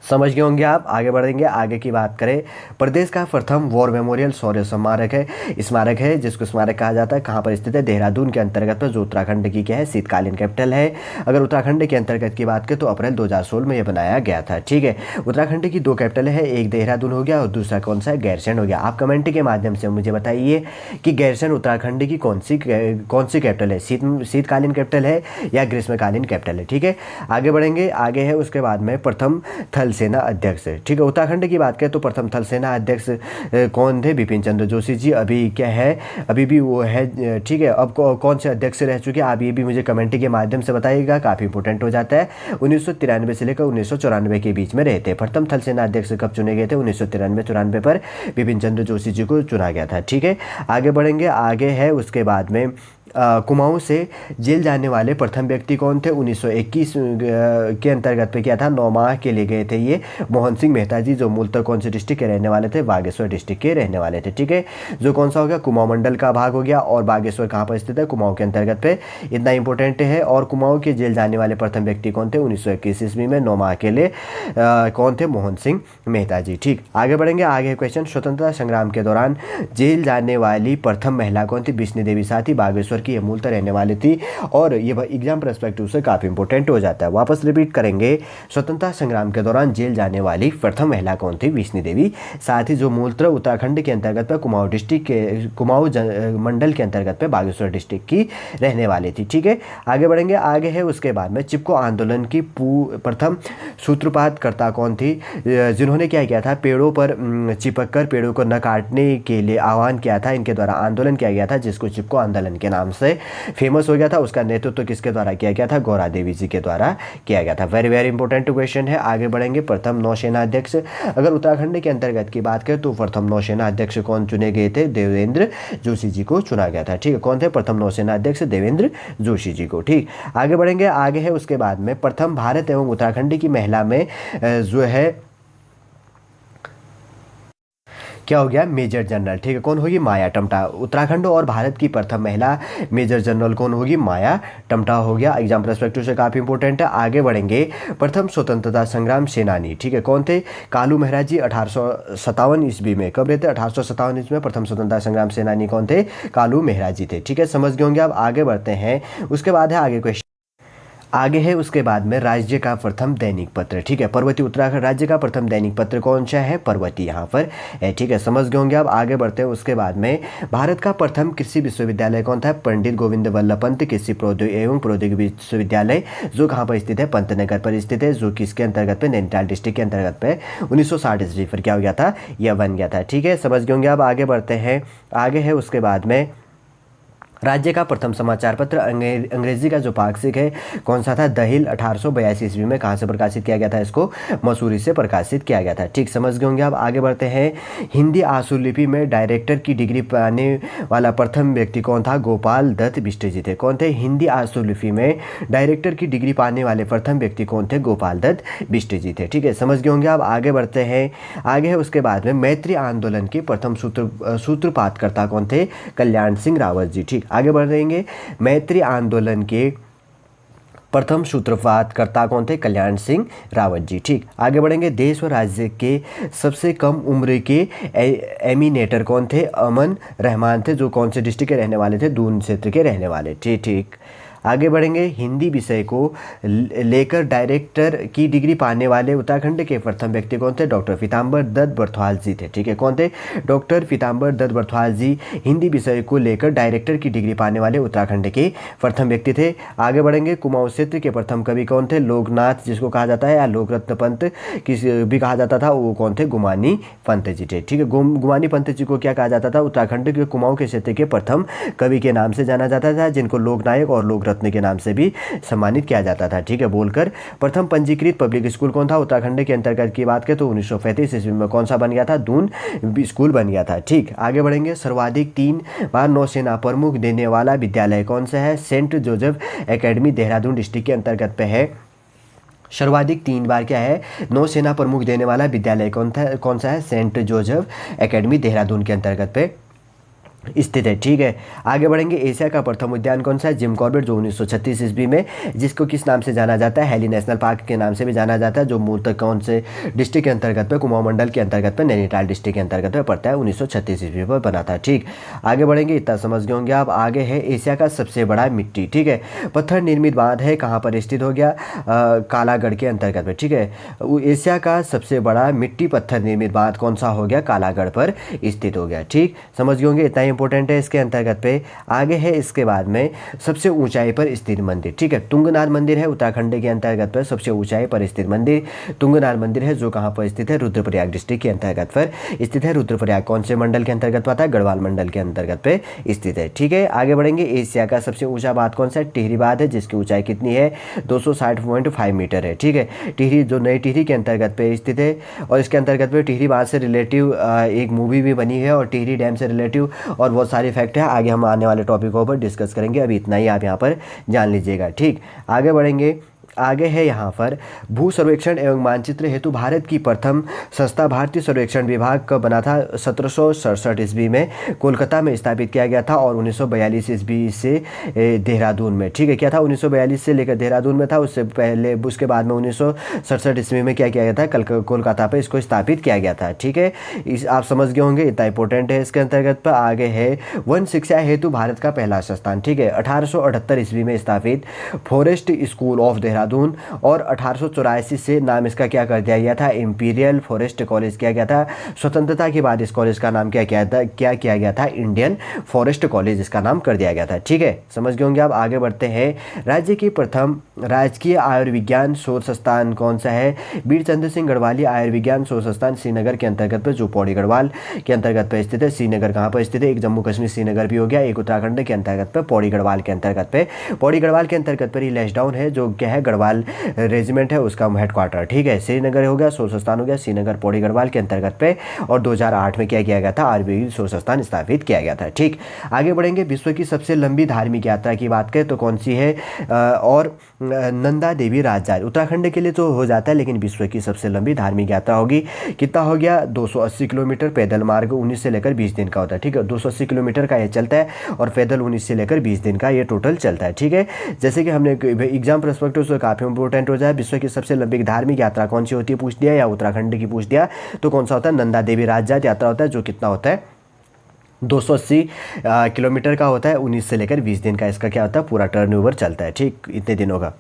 समझ गए होंगे आप। आगे बढ़ेंगे, आगे की बात करें, प्रदेश का प्रथम वॉर मेमोरियल शौर्य स्मारक है जिसको स्मारक कहा जाता है, कहाँ पर स्थित है, देहरादून के अंतर्गत पर, जो उत्तराखंड की क्या है, शीतकालीन कैपिटल है। अगर उत्तराखंड के अंतर्गत की बात करें तो अप्रैल 2016 में यह बनाया गया था। ठीक है, उत्तराखंड की दो कैपिटल है, एक देहरादून हो गया और दूसरा कौन सा है, गैरसैंण हो गया। आप कमेंट के माध्यम से मुझे बताइए कि गैरसैंण उत्तराखंड की कौन सी कैपिटल है, शीतकालीन कैपिटल है या ग्रीष्मकालीन कैपिटल है। ठीक है, आगे बढ़ेंगे, आगे है उसके बाद में प्रथम थल सेना अध्यक्ष। ठीक है, उत्तराखंड की बात करें तो प्रथम थल सेना अध्यक्ष कौन थे, बिपिन चंद्र जोशी जी। अभी क्या है, अभी भी वो है। ठीक है, अब कौन से अध्यक्ष रह चुके हैं, आप ये भी मुझे कमेंट के माध्यम से बताइएगा, काफ़ी इंपॉर्टेंट हो जाता है। 1993 से लेकर 1994 के बीच में रहते। प्रथम थल सेना अध्यक्ष कब चुने गए थे, 1993-94 पर बिपिन चंद्र जोशी जी को चुना गया था। ठीक है, आगे बढ़ेंगे, आगे है उसके बाद में कुमाऊं से जेल जाने वाले प्रथम व्यक्ति कौन थे, 1921 के अंतर्गत पे किया था, 9 माह के लिए गए थे ये, मोहन सिंह मेहता जी, जो मूलतः कौन से डिस्ट्रिक्ट के रहने वाले थे, बागेश्वर डिस्ट्रिक्ट के रहने वाले थे। ठीक है, जो कौन सा हो गया, कुमाऊं मंडल का भाग हो गया, और बागेश्वर कहाँ पर स्थित है, कुमाऊं के अंतर्गत पे, इतना इंपॉर्टेंट है। और कुमाऊं के जेल जाने वाले प्रथम व्यक्ति कौन थे, 1921 ईस्वी में 9 माह के लिए कौन थे, मोहन सिंह मेहता जी। ठीक, आगे बढ़ेंगे, आगे क्वेश्चन, स्वतंत्रता संग्राम के दौरान जेल जाने वाली प्रथम महिला कौन थी, बिश्नी देवी साथी, बागेश्वर की ये मूलतः रहने वाली थी, और ये एग्जाम पर्सपेक्टिव से काफ़ी इंपॉर्टेंट हो जाता है। वापस रिपीट करेंगे, स्वतंत्रता संग्राम के दौरान जेल जाने वाली प्रथम महिला कौन थी, बिश्नी देवी साथी, जो मूलतः उत्तराखंड के अंतर्गत पर कुमाऊं डिस्ट्रिक्ट के, कुमाऊं मंडल के अंतर्गत पर बागेश्वर डिस्ट्रिक्ट की रहने वाली थी। ठीक है, आगे बढ़ेंगे, आगे है उसके बाद में चिपको आंदोलन की प्रथम सूत्रपातकर्ता कौन थी, जिन्होंने क्या किया था, पेड़ों पर चिपक कर पेड़ों को न काटने के लिए आह्वान किया था, इनके द्वारा आंदोलन किया गया था, जिसको चिपको आंदोलन के नाम से फेमस हो गया था। उसका नेतृत्व तो किसके द्वारा किया गया था, गौरा देवी जी के द्वारा किया गया था। वेरी वेरी इंपॉर्टेंट क्वेश्चन है। आगे बढ़ेंगे, प्रथम नौसेना अध्यक्ष, अगर उत्तराखंड के अंतर्गत की बात करें तो प्रथम नौसेना अध्यक्ष कौन चुने गए थे, देवेंद्र जोशी जी को चुना गया था। ठीक है, कौन थे, प्रथम नौसेना अध्यक्ष देवेंद्र जोशी जी को। ठीक, आगे बढ़ेंगे, आगे है उसके बाद में प्रथम भारत एवं उत्तराखंड की महिला में जो है क्या हो गया, मेजर जनरल। ठीक है, कौन होगी, माया टम्टा। उत्तराखंड और भारत की प्रथम महिला मेजर जनरल कौन होगी, माया टम्टा हो गया। एग्जाम पर्सपेक्टिव से काफ़ी इंपॉर्टेंट है। आगे बढ़ेंगे, प्रथम स्वतंत्रता संग्राम सेनानी, ठीक है, कौन थे, कालू महाराज जी, 1857 ईस्वी में। कब रहते, 1857 ईस्वी में प्रथम स्वतंत्रता संग्राम सेनानी कौन थे, कालू महाराज जी थे। ठीक है, समझ गए होंगे। अब आगे बढ़ते हैं, उसके बाद है आगे क्वेश्चन, आगे है उसके बाद में राज्य का प्रथम दैनिक पत्र। ठीक है, पर्वतीय उत्तराखंड राज्य का प्रथम दैनिक पत्र कौन सा है, पर्वतीय यहाँ पर है। ठीक है, समझ गए होंगे। अब आगे बढ़ते हैं, उसके बाद में भारत का प्रथम कृषि विश्वविद्यालय कौन था, पंडित गोविंद वल्लभ पंत कृषि एवं प्रौद्योगिकी विश्वविद्यालय, जो कहाँ पर स्थित है, पंतनगर पर स्थित है, जो किसके अंतर्गत पे, नैनीताल डिस्ट्रिक्ट के अंतर्गत पे 1960 ईस्वी पर क्या हो गया था, यह बन गया था। ठीक है, समझ गए होंगे। अब आगे बढ़ते हैं, आगे है उसके बाद में राज्य का प्रथम समाचार पत्र अंग्रेजी का जो पाक्षिक है कौन सा था, द हिल, 1882 ईस्वी में कहाँ से प्रकाशित किया गया था, इसको मसूरी से प्रकाशित किया गया था। ठीक, समझ गए होंगे। आप आगे बढ़ते हैं, हिंदी आशुलिपि में डायरेक्टर की डिग्री पाने वाला प्रथम व्यक्ति कौन था, गोपाल दत्त बिष्ट जी थे। कौन थे, हिंदी आशुलिपि में डायरेक्टर की डिग्री पाने वाले प्रथम व्यक्ति कौन थे, गोपाल दत्त बिष्ट जी थे। ठीक है, समझ गए होंगे। आप आगे बढ़ते हैं, आगे है उसके बाद में मैत्री आंदोलन के प्रथम सूत्रपातकर्ता कौन थे, कल्याण सिंह रावत जी। ठीक, आगे बढ़ रहेंगे, मैत्री आंदोलन के प्रथम सूत्रपातकर्ता कौन थे, कल्याण सिंह रावत जी। ठीक, आगे बढ़ेंगे, देश और राज्य के सबसे कम उम्र के एमिनेटर कौन थे, अमन रहमान थे, जो कौन से डिस्ट्रिक्ट के रहने वाले थे, दून क्षेत्र के रहने वाले। ठीक ठीक, आगे बढ़ेंगे, हिंदी विषय को लेकर डायरेक्टर की डिग्री पाने वाले उत्तराखंड के प्रथम व्यक्ति कौन थे, डॉक्टर पीताम्बर दत्त बरथवाल जी थे। ठीक है, कौन थे, डॉक्टर पीताम्बर दत्त बरथवाल जी हिंदी विषय को लेकर डायरेक्टर की डिग्री पाने वाले उत्तराखंड के प्रथम व्यक्ति थे। आगे बढ़ेंगे, कुमाऊं क्षेत्र के प्रथम कवि कौन थे, लोकनाथ जिसको कहा जाता है, या लोकरत्न पंत किस भी कहा जाता था, वो कौन थे, गुमानी पंत जी थे। ठीक है, गुमानी पंत जी को क्या कहा जाता था, उत्तराखंड के कुमाऊं के क्षेत्र के प्रथम कवि के नाम से जाना जाता था, जिनको लोकनायक और लोक रत्न के नाम से भी सम्मानित किया जाता था। ठीक है, बोलकर प्रथम पंजीकृत पब्लिक स्कूल कौन था, उत्तराखंड के अंतर्गत की बात करें तो 1935 ईस्वी में कौन सा बन गया था, दून स्कूल बन गया था। ठीक, आगे बढ़ेंगे, सर्वाधिक 3 बार नौसेना प्रमुख देने वाला विद्यालय कौन सा है, saint Joseph academy, Dehradun district के अंतर्गत पे है। सर्वाधिक 3 बार क्या है नौसेना प्रमुख देने वाला विद्यालय कौन सा है? सेंट जोसेफ एकेडमी देहरादून के अंतर्गत पे स्थित है। ठीक है, आगे बढ़ेंगे। एशिया का प्रथम उद्यान कौन सा है? जिम कॉर्बेट, जो 1936 ईस्वी में, जिसको किस नाम से जाना जाता है? हेली नेशनल पार्क के नाम से भी जाना जाता है, जो मूलतः कौन से डिस्ट्रिक्ट के अंतर्गत पे? कुमाऊं मंडल के अंतर्गत पे, नैनीताल डिस्ट्रिक्ट के अंतर्गत में पड़ता है। 1936 ईस्वी पर बना था। ठीक, आगे बढ़ेंगे, इतना समझ गए होंगे आप। आगे है एशिया का सबसे बड़ा मिट्टी, ठीक है, पत्थर निर्मित बांध है, कहाँ पर स्थित हो गया? कालागढ़ के अंतर्गत में। ठीक है, एशिया का सबसे बड़ा मिट्टी पत्थर निर्मित बांध कौन सा हो गया? कालागढ़ पर स्थित हो गया। ठीक, समझ गए होंगे, इतना इंपॉर्टेंट है इसके अंतर्गत पे। आगे है इसके बाद में सबसे ऊंचाई पर स्थित मंदिर, ठीक है, तुंगनाथ मंदिर है उत्तराखंड के अंतर्गत पर सबसे ऊंचाई पर स्थित मंदिर तुंगनाथ मंदिर है, जो कहाँ पर स्थित है? रुद्रप्रयाग डिस्ट्रिक्ट के अंतर्गत पर स्थित है। रुद्रप्रयाग कौन से मंडल के अंतर्गत आता है? गढ़वाल मंडल के अंतर्गत पे स्थित है। ठीक है, आगे बढ़ेंगे। एशिया का सबसे ऊंचा बांध कौन सा है? टिहरी बांध है, जिसकी ऊंचाई कितनी है? 260.5 मीटर है। ठीक है, टिहरी जो नई टिहरी के अंतर्गत पे स्थित है, और इसके अंतर्गत पे टिहरी बांध से रिलेटिव एक मूवी भी बनी है, और टिहरी डैम से रिलेटिव और बहुत सारे फैक्ट है, आगे हम आने वाले टॉपिकों पर डिस्कस करेंगे। अभी इतना ही आप यहाँ पर जान लीजिएगा। ठीक, आगे बढ़ेंगे। आगे है यहाँ पर भू सर्वेक्षण एवं मानचित्र हेतु भारत की प्रथम संस्था भारतीय सर्वेक्षण विभाग का बना था 1767 ईस्वी में, कोलकाता में स्थापित किया गया था, और 1942 ईस्वी से देहरादून में। ठीक है, क्या था? 1942 से लेकर देहरादून में था, उससे पहले उसके बाद में 1967 ईस्वी में क्या किया गया था? कोलकाता पर इसको स्थापित किया गया था। ठीक है, आप समझ गए होंगे, इतना इंपॉर्टेंट है इसके अंतर्गत पर। आगे है वन शिक्षा हेतु भारत का पहला संस्थान, ठीक है, 1878 ईस्वी में स्थापित फॉरेस्ट स्कूल ऑफ देहरादून, और 1884 से नाम इसका क्या कर दिया गया था? इंपीरियल फॉरेस्ट कॉलेज किया गया था। स्वतंत्रता के बाद इस कॉलेज का नाम क्या किया गया था? इंडियन फॉरेस्ट कॉलेज इसका नाम कर दिया गया था। ठीक है, समझ गए होंगे आप। आगे बढ़ते हैं। राज्य की प्रथम राजकीय आयुर्विज्ञान शोध संस्थान कौन सा है? वीर चंद्र सिंह गढ़वाली आयुर्विज्ञान शोध संस्थान, श्रीनगर के अंतर्गत पे, जो पौड़ी गढ़वाल के अंतर्गत पे स्थित है। श्रीनगर कहाँ पर स्थित है? एक जम्मू कश्मीर श्रीनगर भी हो गया, एक उत्तराखंड के अंतर्गत पे पौड़ी गढ़वाल के अंतर्गत पे। पौड़ी गढ़वाल के अंतर्गत पर ही लैशडाउन है, जो क्या है? गढ़वाल रेजिमेंट है, उसका हेडक्वार्टर। ठीक है, श्रीनगर हो गया, शोध संस्थान हो गया श्रीनगर पौड़ी गढ़वाल के अंतर्गत पे, और 2008 में क्या किया गया था? आयुर्वेदिक शोध संस्थान स्थापित किया गया था। ठीक, आगे बढ़ेंगे। विश्व की सबसे लंबी धार्मिक यात्रा की बात करें तो कौन सी है? और नंदा देवी राजजात, उत्तराखंड के लिए तो हो जाता है, लेकिन विश्व की सबसे लंबी धार्मिक यात्रा होगी। कितना हो गया? 280 किलोमीटर। पैदल मार्ग 19 से लेकर 20 दिन का होता है। ठीक है, 280 किलोमीटर का ये चलता है, और पैदल 19 से लेकर 20 दिन का ये टोटल चलता है। ठीक है, जैसे कि हमने एग्जाम प्रस्पेक्टिव से काफ़ी इंपॉर्टेंट हो जाए, विश्व की सबसे लंबी धार्मिक यात्रा कौन सी होती है पूछ दिया, या उत्तराखंड की पूछ दिया, तो कौन सा होता है? नंदा देवी राजजात यात्रा होता है, जो कितना होता है? 280 किलोमीटर का होता है। 19 से लेकर 20 दिन का इसका क्या होता है? पूरा टर्नओवर चलता है। ठीक, इतने दिनों का।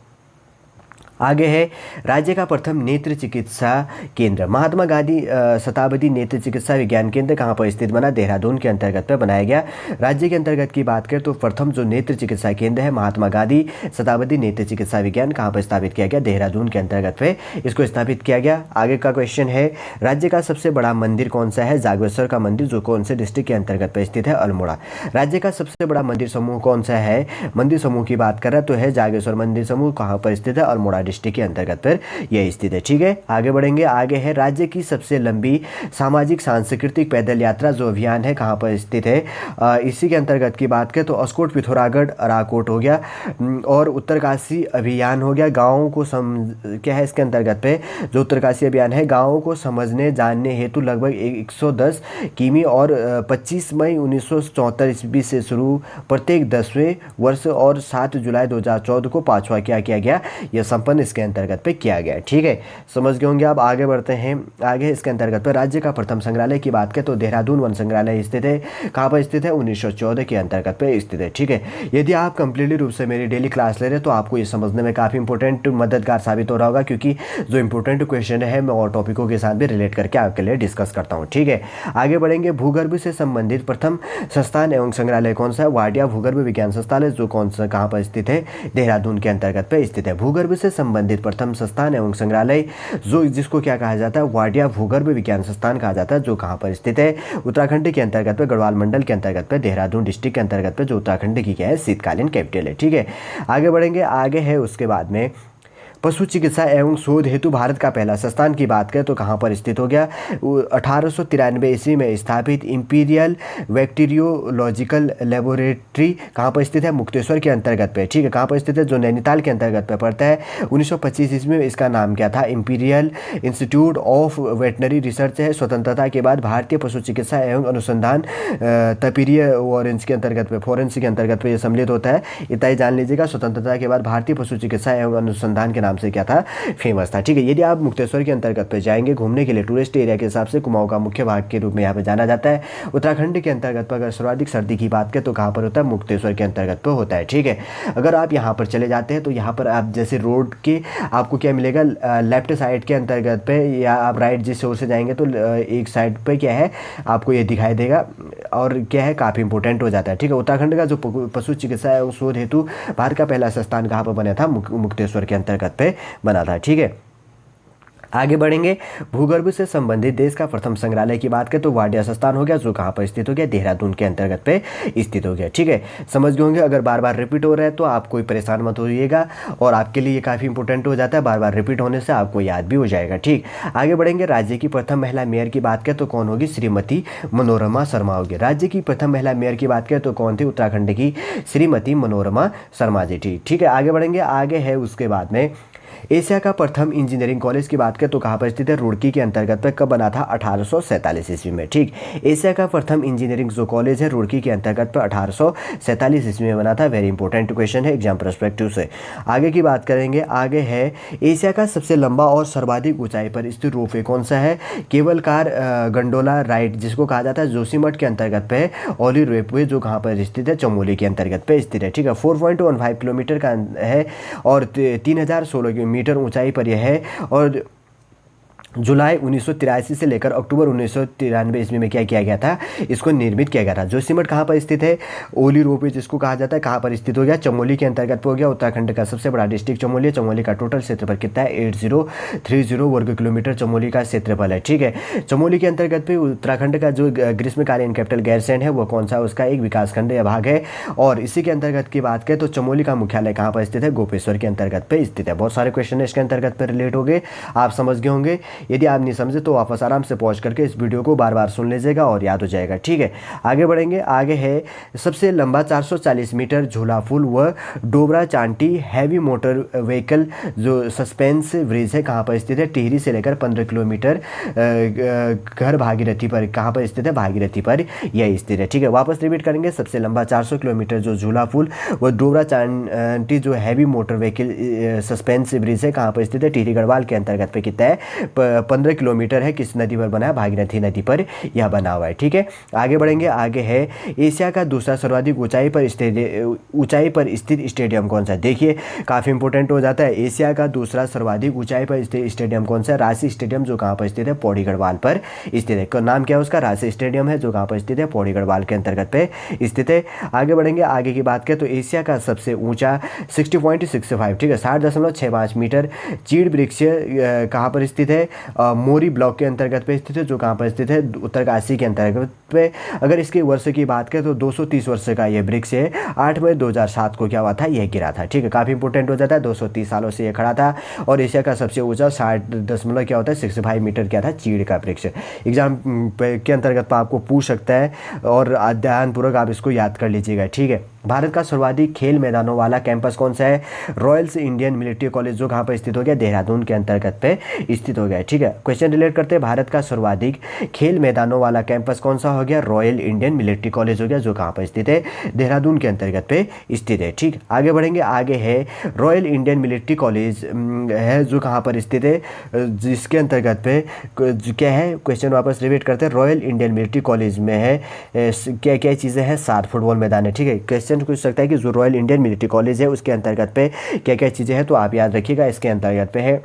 आगे है राज्य का प्रथम नेत्र चिकित्सा केंद्र, महात्मा गांधी शताब्दी नेत्र चिकित्सा विज्ञान केंद्र कहाँ पर स्थित बना? देहरादून के अंतर्गत पर बनाया गया। राज्य के अंतर्गत की बात करें तो प्रथम जो नेत्र चिकित्सा केंद्र है महात्मा गांधी शताब्दी नेत्र चिकित्सा विज्ञान कहाँ पर स्थापित किया गया? देहरादून के अंतर्गत पे इसको स्थापित किया गया। आगे का क्वेश्चन है, राज्य का सबसे बड़ा मंदिर कौन सा है? जागेश्वर का मंदिर, जो कौन से डिस्ट्रिक्ट के अंतर्गत पर स्थित है? अल्मोड़ा। राज्य का सबसे बड़ा मंदिर समूह कौन सा है? मंदिर समूह की बात कर रहा तो है जागेश्वर मंदिर समूह, कहाँ पर स्थित है? अल्मोड़ा डिस्ट्रिक्ट के अंतर्गत पर यह स्थित है। ठीक है, आगे बढ़ेंगे। आगे है राज्य की सबसे लंबी सामाजिक सांस्कृतिक पैदल यात्रा जो अभियान है कहाँ पर स्थित है? इसी के अंतर्गत की बात करें तो अस्कोट, पिथौरागढ़, अराकोट हो गया, और उत्तरकाशी अभियान हो गया। गाँवों को क्या है इसके अंतर्गत पे? जो उत्तरकाशी अभियान है गाँवों को समझने जानने हेतु लगभग 110 किमी, और 25 मई 1974 ईस्वी से शुरू प्रत्येक 10वें वर्ष और 7 जुलाई 2014 को पाँचवा क्या किया गया? यह संपन्न इसके अंतर्गत पे किया गया। ठीक है, समझ गए होंगे आप। आगे बढ़ते हैं। आगे इसके अंतर्गत पर राज्य का प्रथम संग्रहालय की बात करें तो देहरादून वन संग्रहालय स्थित है। कहाँ पर स्थित है? 1914 के अंतर्गत पे स्थित है। ठीक है, यदि आप कंप्लीटली रूप से मेरी डेली क्लास ले रहे हैं तो आपको ये समझने में काफ़ी इंपॉर्टेंट मददगार साबित हो रहा होगा, क्योंकि जो इंपॉर्टेंट क्वेश्चन है मैं और टॉपिकों के साथ भी रिलेट करके आपके लिए डिस्कस करता हूँ। ठीक है, आगे बढ़ेंगे। भूगर्भ से संबंधित प्रथम संस्थान एवं संग्रहालय कौन सा है? वाडिया भूगर्भ विज्ञान संस्थान, जो कौन सा कहाँ पर स्थित है? देहरादून के अंतर्गत पे स्थित है। भूगर्भ से संबंधित प्रथम संस्थान एवं संग्रहालय जो जिसको क्या कहा जाता है? वाडिया भूगर्भ विज्ञान संस्थान कहा जाता है, जो कहाँ पर स्थित है? उत्तराखंड के अंतर्गत पे, गढ़वाल मंडल के अंतर्गत पे, देहरादून डिस्ट्रिक्ट के अंतर्गत पे, जो उत्तराखंड की क्या है? शीतकालीन कैपिटल है। ठीक है, आगे बढ़ेंगे। आगे है उसके बाद में पशु चिकित्सा एवं शोध हेतु भारत का पहला संस्थान की बात करें तो कहाँ पर स्थित हो गया, 1893 ईस्वी में स्थापित इंपीरियल बैक्टीरियोलॉजिकल लेबोरेटरी कहाँ पर स्थित है, मुक्तेश्वर के अंतर्गत पे, ठीक है। कहाँ पर स्थित है, जो नैनीताल के अंतर्गत पे पड़ता है। 1925 ईस्वी में इसका नाम क्या था, imperial institute of veterinary research है। स्वतंत्रता के बाद भारतीय पशु चिकित्सा एवं अनुसंधान तपीरिय ऑरेंज के अंतर्गत पे, फॉरेंस के अंतर्गत पे ये सम्मिलित होता है। इतना ही जान लीजिएगा, स्वतंत्रता के बाद भारतीय पशु चिकित्सा एवं अनुसंधान के नाम से क्या था, फेमस था, ठीक है। यदि आप मुक्तेश्वर के अंतर्गत पे जाएंगे घूमने के लिए टूरिस्ट एरिया के हिसाब से कुमाऊं का मुख्य भाग के रूप में यहाँ पे जाना जाता है। उत्तराखंड के अंतर्गत पर अगर सर्वाधिक सर्दी की बात करें तो कहाँ पर होता है, मुक्तेश्वर के अंतर्गत पर होता है, ठीक है। अगर आप यहाँ पर चले जाते हैं तो यहाँ पर आप जैसे रोड के आपको क्या मिलेगा, लेफ्ट साइड के अंतर्गत पे या आप राइट जिस ओर से जाएंगे तो एक साइड पे क्या है आपको ये दिखाई देगा और क्या है काफ़ी इंपॉर्टेंट हो जाता है, ठीक है। उत्तराखंड का जो पशु चिकित्सा एवं शोध हेतु भारत का पहला संस्थान कहाँ पर बना था, मुक्तेश्वर के अंतर्गत पे बना था, ठीक है। आगे बढ़ेंगे, भूगर्भ से संबंधित देश का प्रथम संग्रहालय की बात करें तो वाडिया संस्थान हो गया, जो कहाँ पर स्थित हो गया, देहरादून के अंतर्गत पे स्थित हो गया, ठीक है। समझ गए होंगे, अगर बार बार रिपीट हो रहा है तो आप कोई परेशान मत होइएगा और आपके लिए ये काफ़ी इंपॉर्टेंट हो जाता है, बार बार रिपीट होने से आपको याद भी हो जाएगा, ठीक। आगे बढ़ेंगे, राज्य की प्रथम महिला मेयर की बात करें तो कौन होगी, श्रीमती मनोरमा शर्मा होगी। राज्य की प्रथम महिला मेयर की बात करें तो कौन थी, उत्तराखंड की श्रीमती मनोरमा शर्मा जी थी, ठीक है। आगे बढ़ेंगे, आगे है उसके बाद में एशिया का प्रथम इंजीनियरिंग कॉलेज की बात करें तो कहाँ पर स्थित है, रुड़की के अंतर्गत पे, कब बना था, 1847 ईस्वी में, ठीक। एशिया का प्रथम इंजीनियरिंग जो कॉलेज है रुड़की के अंतर्गत पे 1847 ईस्वी में बना था। वेरी इंपॉर्टेंट क्वेश्चन है एग्जाम पर्सपेक्टिव से। आगे की बात करेंगे, आगे है एशिया का सबसे लंबा और सर्वाधिक ऊंचाई पर स्थित रोपवे कौन सा है, केबल कार गंडोला राइड जिसको कहा जाता है, जोशीमठ के अंतर्गत पे ओली रोपवे जो कहाँ पर स्थित है, चमोली के अंतर्गत पे स्थित है, ठीक है। 4.15 किलोमीटर का है और 3016 मीटर ऊंचाई पर यह है और जुलाई 1983 से लेकर अक्टूबर 1993 ईस्वी में क्या किया गया था, इसको निर्मित किया गया था। जोशीमठ कहाँ पर स्थित है, ओली रोपवे जिसको कहा जाता है, कहाँ पर स्थित हो गया, चमोली के अंतर्गत हो गया। उत्तराखंड का सबसे बड़ा डिस्ट्रिक्ट चमोली है। चमोली का टोटल क्षेत्रफल कितना है, 8030 वर्ग किलोमीटर चमोली का क्षेत्रफल है, ठीक है। चमोली के अंतर्गत पे उत्तराखंड का जो ग्रीष्मकालीन कैपिटल गैरसैंण है वो कौन सा, उसका एक विकासखंड या भाग है। और इसी के अंतर्गत की बात करें तो चमोली का मुख्यालय कहाँ पर स्थित है, गोपेश्वर के अंतर्गत पे स्थित है। बहुत सारे क्वेश्चन इसके अंतर्गत पर रिलेट हो गए, आप समझ गए होंगे। यदि आप नहीं समझे तो वापस आराम से पॉज करके इस वीडियो को बार बार सुन लीजिएगा और याद हो जाएगा, ठीक है। आगे बढ़ेंगे, आगे है सबसे लंबा 440 मीटर झूला पुल व डोबरा चांटी हैवी मोटर व्हीकल जो सस्पेंस ब्रिज है कहाँ पर स्थित है, टिहरी से लेकर 15 किलोमीटर घर भागीरथी पर, कहाँ पर स्थित है, भागीरथी पर यह स्थित है, ठीक है। वापस रिपीट करेंगे, सबसे लंबा 400 किलोमीटर जो झूला पुल व डोबरा चांटी जो heavy motor vehicle suspense bridge है कहाँ पर स्थित है, टिहरी गढ़वाल के अंतर्गत पे कितना है, 15 किलोमीटर है। किस नदी पर बना है, भागीरथी नदी पर यह बना हुआ है, ठीक है। आगे बढ़ेंगे, आगे है एशिया का दूसरा सर्वाधिक ऊंचाई पर स्थित स्टेडियम कौन सा है। देखिए काफ़ी इंपॉर्टेंट हो जाता है, एशिया का दूसरा सर्वाधिक ऊंचाई पर स्थित स्टेडियम कौन सा है, राशि स्टेडियम जो कहाँ पर स्थित है, पौड़ी गढ़वाल पर स्थित है। नाम क्या है उसका, राशि स्टेडियम है जो कहाँ पर स्थित है, पौड़ी गढ़वाल के अंतर्गत पे स्थित है। आगे बढ़ेंगे, आगे की बात करें तो एशिया का सबसे ऊंचा 60.65, ठीक है, 60.65 मीटर चीड़ वृक्ष कहाँ पर स्थित है, मोरी ब्लॉक के अंतर्गत पे स्थित है जो कहाँ पर स्थित है, उत्तरकाशी के अंतर्गत पे। अगर इसके वर्ष की बात करें तो 230 वर्ष का यह वृक्ष है। 8 मई 2007 को क्या हुआ था, यह गिरा था, ठीक है। काफ़ी इंपॉर्टेंट हो जाता है, 230 सालों से यह खड़ा था और एशिया का सबसे ऊंचा 60 क्या होता है, 65 मीटर क्या था, चीड़ का वृक्ष। एग्जाम के अंतर्गत आपको पूछ सकता है और ध्यानपूर्वक आप इसको याद कर लीजिएगा, ठीक है। भारत का सर्वाधिक खेल मैदानों वाला कैंपस कौन सा है, रॉयल्स इंडियन मिलिट्री कॉलेज जो कहाँ पर स्थित हो गया, देहरादून के अंतर्गत पे स्थित हो गया, ठीक है। क्वेश्चन रिलेट करते हैं, भारत का सर्वाधिक खेल मैदानों वाला कैंपस कौन सा हो गया, रॉयल इंडियन मिलिट्री कॉलेज हो गया जो कहाँ पर स्थित है, देहरादून के अंतर्गत पे स्थित है, ठीक। आगे बढ़ेंगे, आगे है रॉयल इंडियन मिलिट्री कॉलेज है जो कहाँ पर स्थित है, जिसके अंतर्गत पे क्या है, क्वेश्चन वापस रिपीट करते हैं, रॉयल इंडियन मिलिट्री कॉलेज में है क्या क्या चीज़ें हैं, 7 फुटबॉल मैदान है, ठीक है। क्वेश्चन पूछ सकता है कि जो रॉयल इंडियन मिलिट्री कॉलेज है उसके अंतर्गत पे क्या क्या चीज़ें हैं, तो आप याद रखिएगा इसके अंतर्गत पे है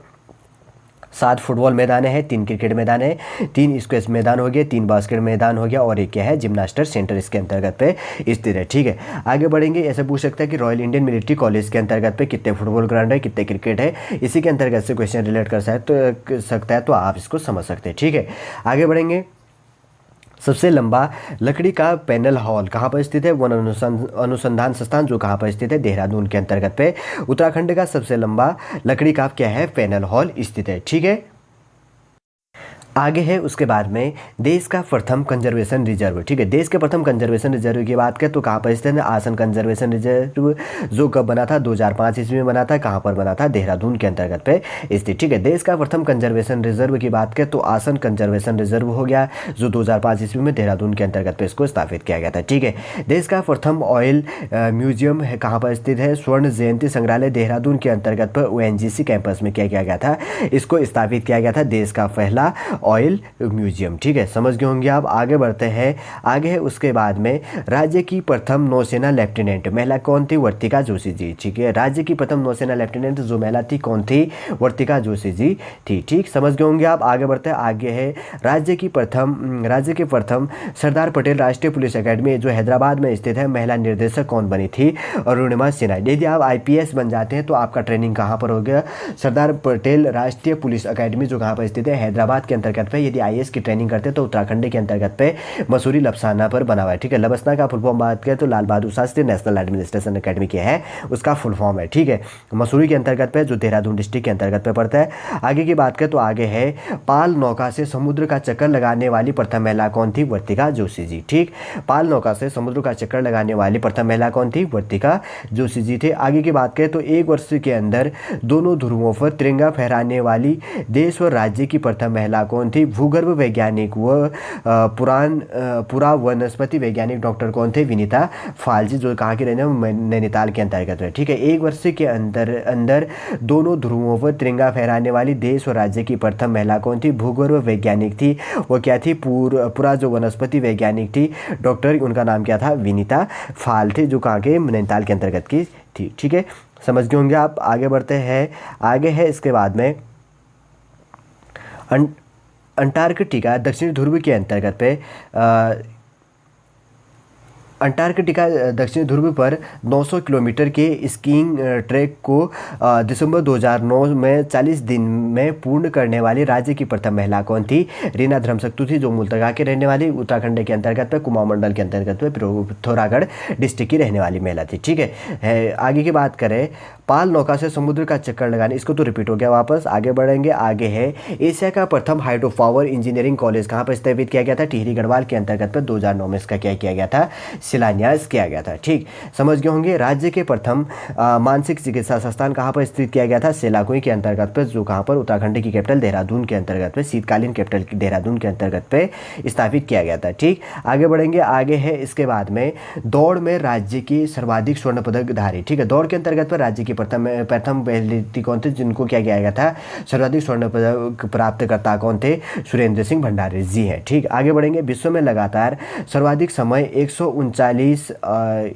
7 फुटबॉल मैदान है, 3 क्रिकेट मैदान है, 3 स्क्वैश मैदान हो गया, 3 बास्केट मैदान हो गया और एक क्या है, जिम्नास्टर सेंटर इसके अंतर्गत पे स्थित है, ठीक है। आगे बढ़ेंगे, ऐसे पूछ सकता है कि रॉयल इंडियन मिलिट्री कॉलेज के अंतर्गत पे कितने फुटबॉल ग्राउंड है, कितने क्रिकेट है, इसी के अंतर्गत से क्वेश्चन रिलेट कर सकता है तो आप इसको समझ सकते हैं, ठीक है। आगे बढ़ेंगे, सबसे लंबा लकड़ी का पैनल हॉल कहाँ पर स्थित है? वन अनुसंधान संस्थान जो कहाँ पर स्थित है? देहरादून के अंतर्गत पे। उत्तराखंड का सबसे लंबा लकड़ी का क्या है? पैनल हॉल स्थित है। ठीक है, आगे है उसके बाद में देश का प्रथम कंजर्वेशन रिजर्व। ठीक है, देश के प्रथम कंजर्वेशन रिजर्व की बात करें तो कहाँ पर स्थित है? आसन कंजर्वेशन रिजर्व जो कब बना था? 2005 ईस्वी में बना था। कहाँ पर बना था? देहरादून के अंतर्गत पे स्थित। ठीक है, देश का प्रथम कंजर्वेशन रिजर्व की बात करें तो आसन कंजर्वेशन रिजर्व हो गया जो 2005 ईस्वी में देहरादून के अंतर्गत पे इसको स्थापित किया गया था। ठीक है, देश का प्रथम ऑयल म्यूजियम है कहाँ पर स्थित है? स्वर्ण जयंती संग्रहालय देहरादून के अंतर्गत पर ONGC कैंपस में क्या किया गया था? इसको स्थापित किया गया था, देश का पहला ऑयल म्यूजियम। ठीक है, समझ गए होंगे आप। आगे बढ़ते हैं, आगे है उसके बाद में राज्य की प्रथम नौसेना लेफ्टिनेंट महिला कौन थी? वर्तिका जोशी जी। ठीक है, राज्य की प्रथम नौसेना लेफ्टिनेंट जो महिला थी कौन थी? वर्तिका जोशी जी थी। ठीक, समझ गए होंगे आप। आगे बढ़ते हैं, आगे है राज्य के प्रथम सरदार पटेल राष्ट्रीय पुलिस अकेडमी जो हैदराबाद में स्थित है, महिला निर्देशक कौन बनी थी? अरुणिमा सिन्हा। यदि आप IPS बन जाते हैं तो आपका ट्रेनिंग कहाँ पर हो गया? सरदार पटेल राष्ट्रीय पुलिस अकेडमी जो कहाँ पर स्थित है? हैदराबाद के अंतर्गत पे। यदि IAS की ट्रेनिंग करते हैं तो उत्तराखंड के अंतर्गत पे मसूरी लबसाना पर बना हुआ है। ठीक है, लबसना का फुल फॉर्म बात करें तो Lal Bahadur Shastri national administration academy क्या है? उसका फुल फॉर्म है। ठीक है, मसूरी के अंतर्गत पे जो देहरादून डिस्ट्रिक्ट के अंतर्गत पे पड़ता है। आगे की बात करें तो आगे है पाल नौका से समुद्र का चक्कर लगाने वाली प्रथम महिला कौन थी? वर्तिका जोशी जी। ठीक, पाल नौका से समुद्र का चक्कर लगाने वाली प्रथम महिला कौन थी? वर्तिका जोशी जी थे। आगे की बात करें तो एक वर्ष के अंदर दोनों ध्रुवों पर तिरंगा फहराने वाली देश और राज्य की प्रथम महिला कौन थी? भूगर्भ वैज्ञानिक व पुरा वनस्पति वैज्ञानिक डॉक्टर कौन थे? विनीता फाल जी जो कहाँ के रहने वाले? नैनीताल के अंतर्गत है। ठीक है, एक वर्ष के अंदर दोनों ध्रुवों पर तिरंगा फहराने वाली देश और राज्य की प्रथम महिला कौन थी? भूगर्भ वैज्ञानिक थी। वो क्या थी? पुरा जो वनस्पति वैज्ञानिक थी डॉक्टर, उनका नाम क्या था? विनीता फाल थे जो कहाँ के? नैनीताल के अंतर्गत की थी। ठीक है, समझ गए होंगे आप। आगे बढ़ते हैं, आगे है इसके बाद में अंटार्कटिका दक्षिणी ध्रुव के अंतर्गत पे अंटार्कटिका दक्षिणी ध्रुव पर 900 किलोमीटर के स्कीइंग ट्रैक को दिसंबर 2009 में 40 दिन में पूर्ण करने वाली राज्य की प्रथम महिला कौन थी? रीना धर्मशक्तु थी जो मूलतगा के रहने वाली उत्तराखंड के अंतर्गत पे कुमाऊं मंडल के अंतर्गत पे पिथौरागढ़ डिस्ट्रिक्ट की रहने वाली महिला थी। ठीक है, आगे की बात करें, पाल नौका से समुद्र का चक्कर लगाने, इसको तो रिपीट हो गया वापस। आगे बढ़ेंगे, आगे है एशिया का प्रथम हाइड्रो पावर इंजीनियरिंग कॉलेज कहाँ पर स्थापित किया गया था? टिहरी गढ़वाल के अंतर्गत पर 2009 में इसका क्या किया गया था? शिलान्यास किया गया था। ठीक, समझ गए होंगे। राज्य के प्रथम मानसिक चिकित्सा संस्थान कहाँ पर स्थित किया गया था? सेलाकुई के अंतर्गत पर जो कहाँ पर? उत्तराखंड की कैपिटल देहरादून के अंतर्गत पे, शीतकालीन कैपिटल देहरादून के अंतर्गत पे स्थापित किया गया था। ठीक, आगे बढ़ेंगे, आगे है इसके बाद में दौड़ में राज्य की सर्वाधिक स्वर्ण पदक धारी। ठीक है, दौड़ के अंतर्गत पर राज्य की प्रथम व्यक्ति कौन थे जिनको क्या किया गया था? सर्वाधिक स्वर्ण पदक प्राप्तकर्ता कौन थे? सुरेंद्र सिंह भंडारी जी हैं। ठीक, आगे बढ़ेंगे, विश्व में लगातार सर्वाधिक समय 139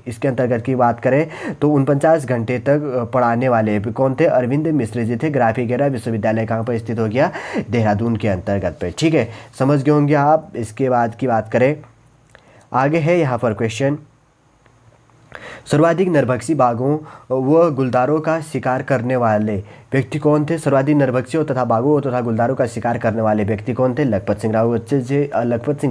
इसके अंतर्गत की बात करें तो 49 घंटे तक पढ़ाने वाले कौन थे? अरविंद मिश्र जी थे। ग्राफिकेरा विश्वविद्यालय कहाँ पर स्थित हो गया? देहरादून के अंतर्गत पे। ठीक है, समझ गए होंगे आप। इसके बाद की बात करें, आगे है यहाँ पर क्वेश्चन, सर्वाधिक नरभक्षी बाघों व गुलदारों का शिकार करने वाले व्यक्ति कौन थे? सर्वाधिक नरभक्षियों तथा बाघों तथा गुलदारों का शिकार करने वाले व्यक्ति कौन थे? लखपत सिंह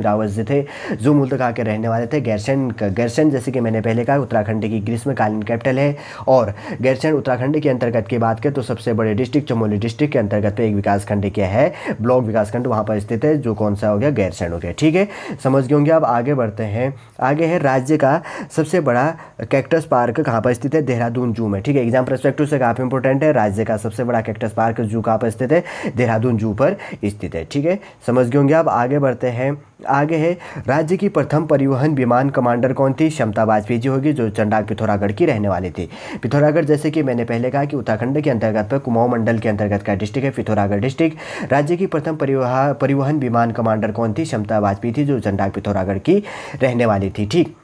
रावत जी थे जो मूलतः के रहने वाले थे गैरसैंण जैसे कि मैंने पहले कहा उत्तराखंड की ग्रीष्मकालीन कैपिटल है। और गैरसैंण उत्तराखंड के अंतर्गत की बात करें तो सबसे बड़े डिस्ट्रिक्ट चमोली डिस्ट्रिक्ट के अंतर्गत पे एक विकासखंड क्या है? ब्लॉक विकासखंड वहाँ पर स्थित है जो कौन सा हो गया? गैरसैंण हो गया। ठीक है, समझ गए होंगे। अब आगे बढ़ते हैं, आगे है राज्य का सबसे बड़ा कैक्टस पार्क कहाँ पर स्थित है? देहरादून जू में। ठीक है, एग्जाम पर्सपेक्टिव से काफ़ी इंपॉर्टेंट है। राज्य का सबसे बड़ा कैक्टस पार्क जू कहाँ पर स्थित है? देहरादून जू पर स्थित है। ठीक है, समझ गए होंगे। अब आगे बढ़ते हैं, आगे है राज्य की प्रथम परिवहन विमान कमांडर कौन थी? क्षमता वाजपेयी जी होगी जो चंडाक पिथौरागढ़ की रहने वाली थी। पिथौरागढ़ जैसे कि मैंने पहले कहा कि उत्तराखंड के अंतर्गत पर कुमाऊं मंडल के अंतर्गत का डिस्ट्रिक्ट है पिथौरागढ़ डिस्ट्रिक्ट। राज्य की प्रथम परिवहन विमान कमांडर कौन थी? क्षमता वाजपेयी थी जो चंडाक पिथौरागढ़ की रहने वाली थी। ठीक,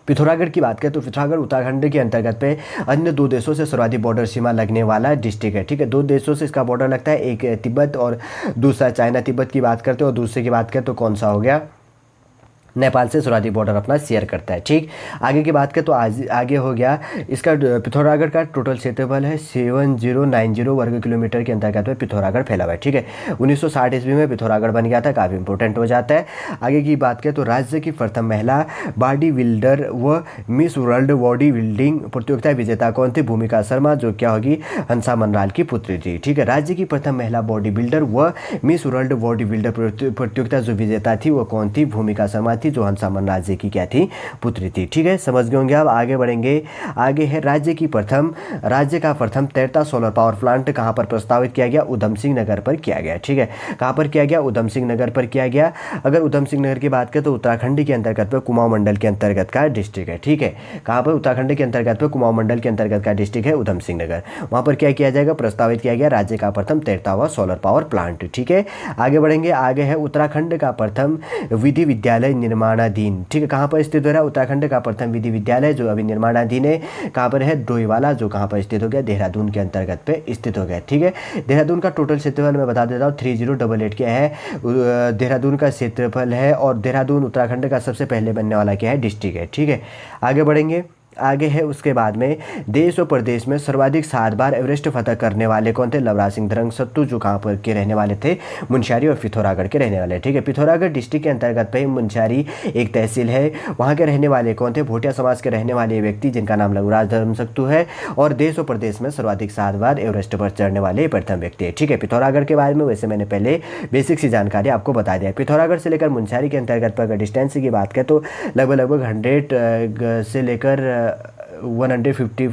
पिथौरागढ़ की बात करें तो पिथौरागढ़ उत्तराखंड के अंतर्गत पे अन्य 2 देशों से सर्वाधिक बॉर्डर सीमा लगने वाला डिस्ट्रिक्ट है। ठीक है, 2 देशों से इसका बॉर्डर लगता है, एक तिब्बत और दूसरा चाइना। तिब्बत की बात करते हैं और दूसरे की बात करें तो कौन सा हो गया? नेपाल से सर्वाधिक बॉर्डर अपना शेयर करता है। ठीक, आगे की बात करें तो आगे हो गया इसका पिथौरागढ़ का टोटल क्षेत्रफल है 7090 वर्ग किलोमीटर के अंतर्गत में पिथौरागढ़ फैला हुआ है। ठीक है, 1960 ईस्वी में पिथौरागढ़ बन गया था, काफ़ी इंपॉर्टेंट हो जाता है। आगे की बात करें तो राज्य की प्रथम महिला बॉडी बिल्डर व मिस वर्ल्ड बॉडी बिल्डिंग प्रतियोगिता विजेता कौन थी? भूमिका शर्मा, जो क्या होगी हंसा मनराल की पुत्री थी। ठीक है, राज्य की प्रथम महिला बॉडी बिल्डर व मिस वर्ल्ड बॉडी बिल्डर प्रतियोगिता जो विजेता थी वो कौन थी? भूमिका शर्मा थी, जो हंसा मनराल जी की क्या थी? पुत्री थी। ठीक है, समझ गए होंगे। अब आगे बढ़ेंगे। आगे है राज्य का प्रथम तैरता सोलर पावर प्लांट कहाँ पर प्रस्तावित किया गया? उधम सिंह नगर पर किया गया। ठीक है, कहाँ पर किया गया? उधम सिंह नगर पर किया गया। अगर उधम सिंह नगर की बात करें तो उत्तराखंड के अंतर्गत में कुमाऊं मंडल के अंतर्गत का डिस्ट्रिक्ट है। ठीक है, कहाँ पर? उत्तराखंड के अंतर्गत में कुमाऊं मंडल के अंतर्गत का डिस्ट्रिक्ट है उधम सिंह नगर। वहाँ पर क्या किया जाएगा? प्रस्तावित किया गया राज्य का प्रथम तैरता हुआ सोलर पावर प्लांट। ठीक है, आगे बढ़ेंगे। आगे है उत्तराखंड का प्रथम विधि विद्यालय निर्माणाधीन। ठीक है, कहाँ पर स्थित हो रहा है? उत्तराखंड का प्रथम विधि विद्यालय जो अभी निर्माणाधीन है, कहाँ पर है? डोईवाला, जो कहाँ पर स्थित हो गया? देहरादून के अंतर्गत पे स्थित हो गया। ठीक है, देहरादून का टोटल क्षेत्रफल मैं बता देता हूँ 3088 क्या है देहरादून का क्षेत्रफल है, और देहरादून उत्तराखंड का सबसे पहले बनने वाला क्या है? डिस्ट्रिक्ट है। ठीक है, आगे बढ़ेंगे। आगे है उसके बाद में देश और प्रदेश में सर्वाधिक 7 बार एवरेस्ट फतह करने वाले कौन थे? लवराज सिंह धरंग सत्तू, जो कहाँ पर के रहने वाले थे? मुनस्यारी और पिथौरागढ़ के रहने वाले। ठीक है, पिथौरागढ़ डिस्ट्रिक्ट के अंतर्गत पे मुनस्यारी एक तहसील है, वहाँ के रहने वाले कौन थे? भोटिया समाज के रहने वाले व्यक्ति जिनका नाम लवराज धरंग सत्तू है, और देश और प्रदेश में सर्वाधिक 7 बार एवरेस्ट पर चढ़ने वाले प्रथम व्यक्ति है। ठीक है, पिथौरागढ़ के बारे में वैसे मैंने पहले बेसिक सी जानकारी आपको बता दिया। पिथौरागढ़ से लेकर मुनस्यारी के अंतर्गत पर अगर डिस्टेंस की बात करें तो लगभग 100 से लेकर 150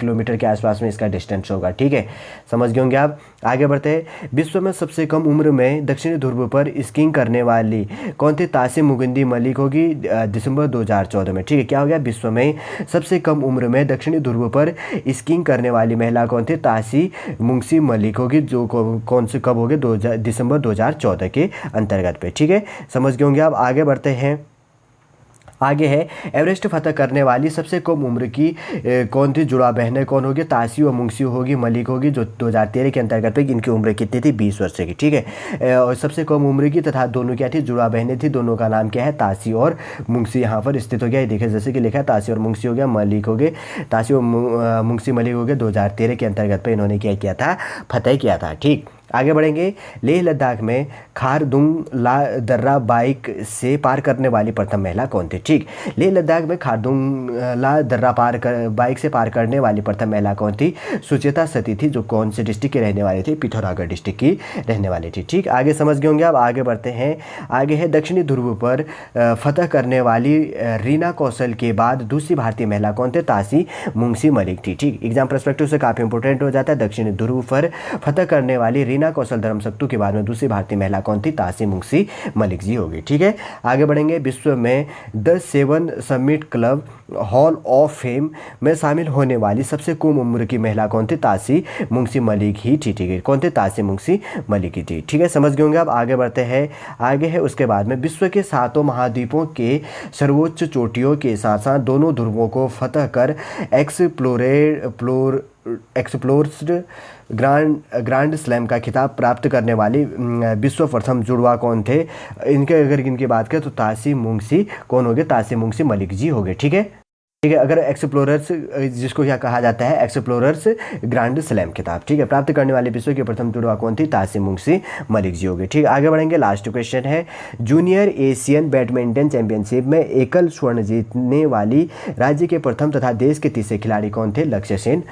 किलोमीटर के आसपास में इसका डिस्टेंस होगा। ठीक है, समझ गए होंगे आप। आगे बढ़ते हैं। विश्व में सबसे कम उम्र में दक्षिणी ध्रुव पर स्कीइंग करने वाली कौन थी? तासिम मुगिंदी मलिक होगी, दिसंबर 2014 में। ठीक है, क्या हो गया? विश्व में सबसे कम उम्र में दक्षिणी ध्रुव पर स्कीइंग करने वाली महिला कौन थी? तासी मुंगसी मलिक होगी, जो कौन से कब होगी? दिसंबर 2014 के अंतर्गत पे। ठीक है, समझ गए होंगे आप। आगे बढ़ते हैं। आगे है एवरेस्ट फतह करने वाली सबसे कम उम्र की कौन थी? जुड़ा बहनें कौन होगी? तासी और मुंगसी होगी मलिक होगी, जो 2013 के अंतर्गत पे इनकी उम्र कितनी थी? 20 वर्ष की। ठीक है, और सबसे कम उम्र की तथा दोनों क्या थी? जुड़ा बहनें थी। दोनों का नाम क्या है? तासी और मुंगसी यहाँ पर स्थित हो गया। देखिए जैसे कि लिखा है तासी और मुंगसी हो गया, मलिक हो गए, तासी और मुंगसी मलिक हो गए। 2013 के अंतर्गत पे इन्होंने क्या किया था? फतह किया था। ठीक, आगे बढ़ेंगे। लेह लद्दाख में खारदुंग ला दर्रा बाइक से पार करने वाली प्रथम महिला कौन थी? ठीक, लेह लद्दाख में खारदुंग ला दर्रा बाइक से पार करने वाली प्रथम महिला कौन थी? सुचेता सती थी, जो कौन से डिस्ट्रिक्ट की रहने वाली थी? पिथौरागढ़ डिस्ट्रिक्ट की रहने वाली थी। ठीक, आगे समझ गए होंगे। अब आगे बढ़ते हैं। आगे है दक्षिणी ध्रुव पर फतह करने वाली रीना कौशल के बाद दूसरी भारतीय महिला कौन थे? तासी मुंगसी मलिक थी। ठीक, एग्जाम पर्सपेक्टिव से काफ़ी इंपॉर्टेंट हो जाता है। दक्षिणी ध्रुव पर फतह करने वाली रीना कौशल धर्म सत्तू के बाद में दूसरी भारतीय महिला कौन थी? तासी मुंगसी मलिक जी होगी। ठीक है, आगे बढ़ेंगे। विश्व में the 7 summit club hall of fame में शामिल होने वाली सबसे कम उम्र की महिला कौन थी? तासी मुंगसी मलिक ही थी। ठीक है, कौन थे? तासी मुंगसी मलिक ही थी। ठीक है, समझ गए होंगे। अब आगे बढ़ते हैं। आगे है उसके बाद में विश्व के 7 महाद्वीपों के सर्वोच्च चोटियों के साथ साथ दोनों ध्रुवों को फतह कर एक्सप्लोर्ड ग्रांड स्लैम का खिताब प्राप्त करने वाली विश्व प्रथम जुड़वा कौन थे? इनकी बात करें तो तासी मुंगसी कौन हो गए? तासी मुंगसी मलिक जी हो गए। ठीक है, ठीक है, अगर एक्सप्लोरर्स जिसको क्या कहा जाता है? एक्सप्लोरर्स ग्रांड स्लैम खिताब। ठीक है, प्राप्त करने वाले विश्व की प्रथम जुड़वा कौन थी? तासी मुंगसी मलिक जी हो गए। ठीक है, आगे बढ़ेंगे। लास्ट क्वेश्चन है जूनियर एशियन बैडमिंटन चैंपियनशिप में एकल स्वर्ण जीतने वाली राज्य के प्रथम तथा देश के तीसरे खिलाड़ी कौन थे? लक्ष्य सेन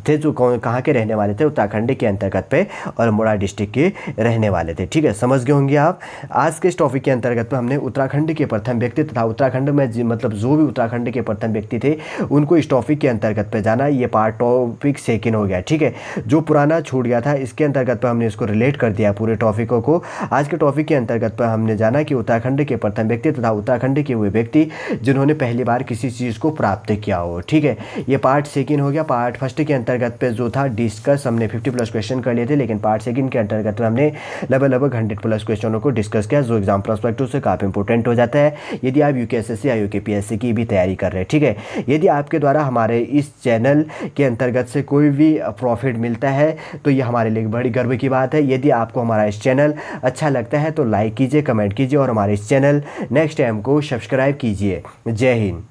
थे, जो कहाँ के रहने वाले थे? उत्तराखंड के अंतर्गत पे और अल्मोड़ा डिस्ट्रिक्ट के रहने वाले थे। ठीक है, समझ गए होंगे आप। आज के इस टॉपिक के अंतर्गत में हमने उत्तराखंड के प्रथम व्यक्ति तथा उत्तराखंड में मतलब जो भी उत्तराखंड के प्रथम व्यक्ति थे उनको इस टॉपिक के अंतर्गत पे जाना। ये पार्ट टॉपिक सेकंड हो गया। ठीक है, जो पुराना छूट गया था इसके अंतर्गत पे हमने इसको रिलेट कर दिया पूरे टॉपिकों को। आज के टॉपिक के अंतर्गत पे हमने जाना कि उत्तराखंड के प्रथम व्यक्ति तथा उत्तराखंड के वे व्यक्ति जिन्होंने पहली बार किसी चीज़ को प्राप्त किया हो। ठीक है, ये पार्ट सेकंड हो गया। पार्ट फर्स्ट के अंतर्गत पे जो था डिस्कस हमने 50+ क्वेश्चन कर लिए थे, लेकिन पार्ट सेकंड के अंतर्गत हमने लगभग 100+ क्वेश्चनों को डिस्कस किया, जो एग्जाम पर्सपेक्टिव से काफ़ी इंपॉर्टेंट हो जाता है यदि आप यूकेएसएससी या यूकेपीएससी की भी तैयारी कर रहे हैं। ठीक है, यदि आपके द्वारा हमारे इस चैनल के अंतर्गत से कोई भी प्रॉफिट मिलता है तो ये हमारे लिए बड़ी गर्व की बात है। यदि आपको हमारा इस चैनल अच्छा लगता है तो लाइक कीजिए, कमेंट कीजिए और हमारे इस चैनल नेक्स्ट टाइम को सब्सक्राइब कीजिए। जय हिंद।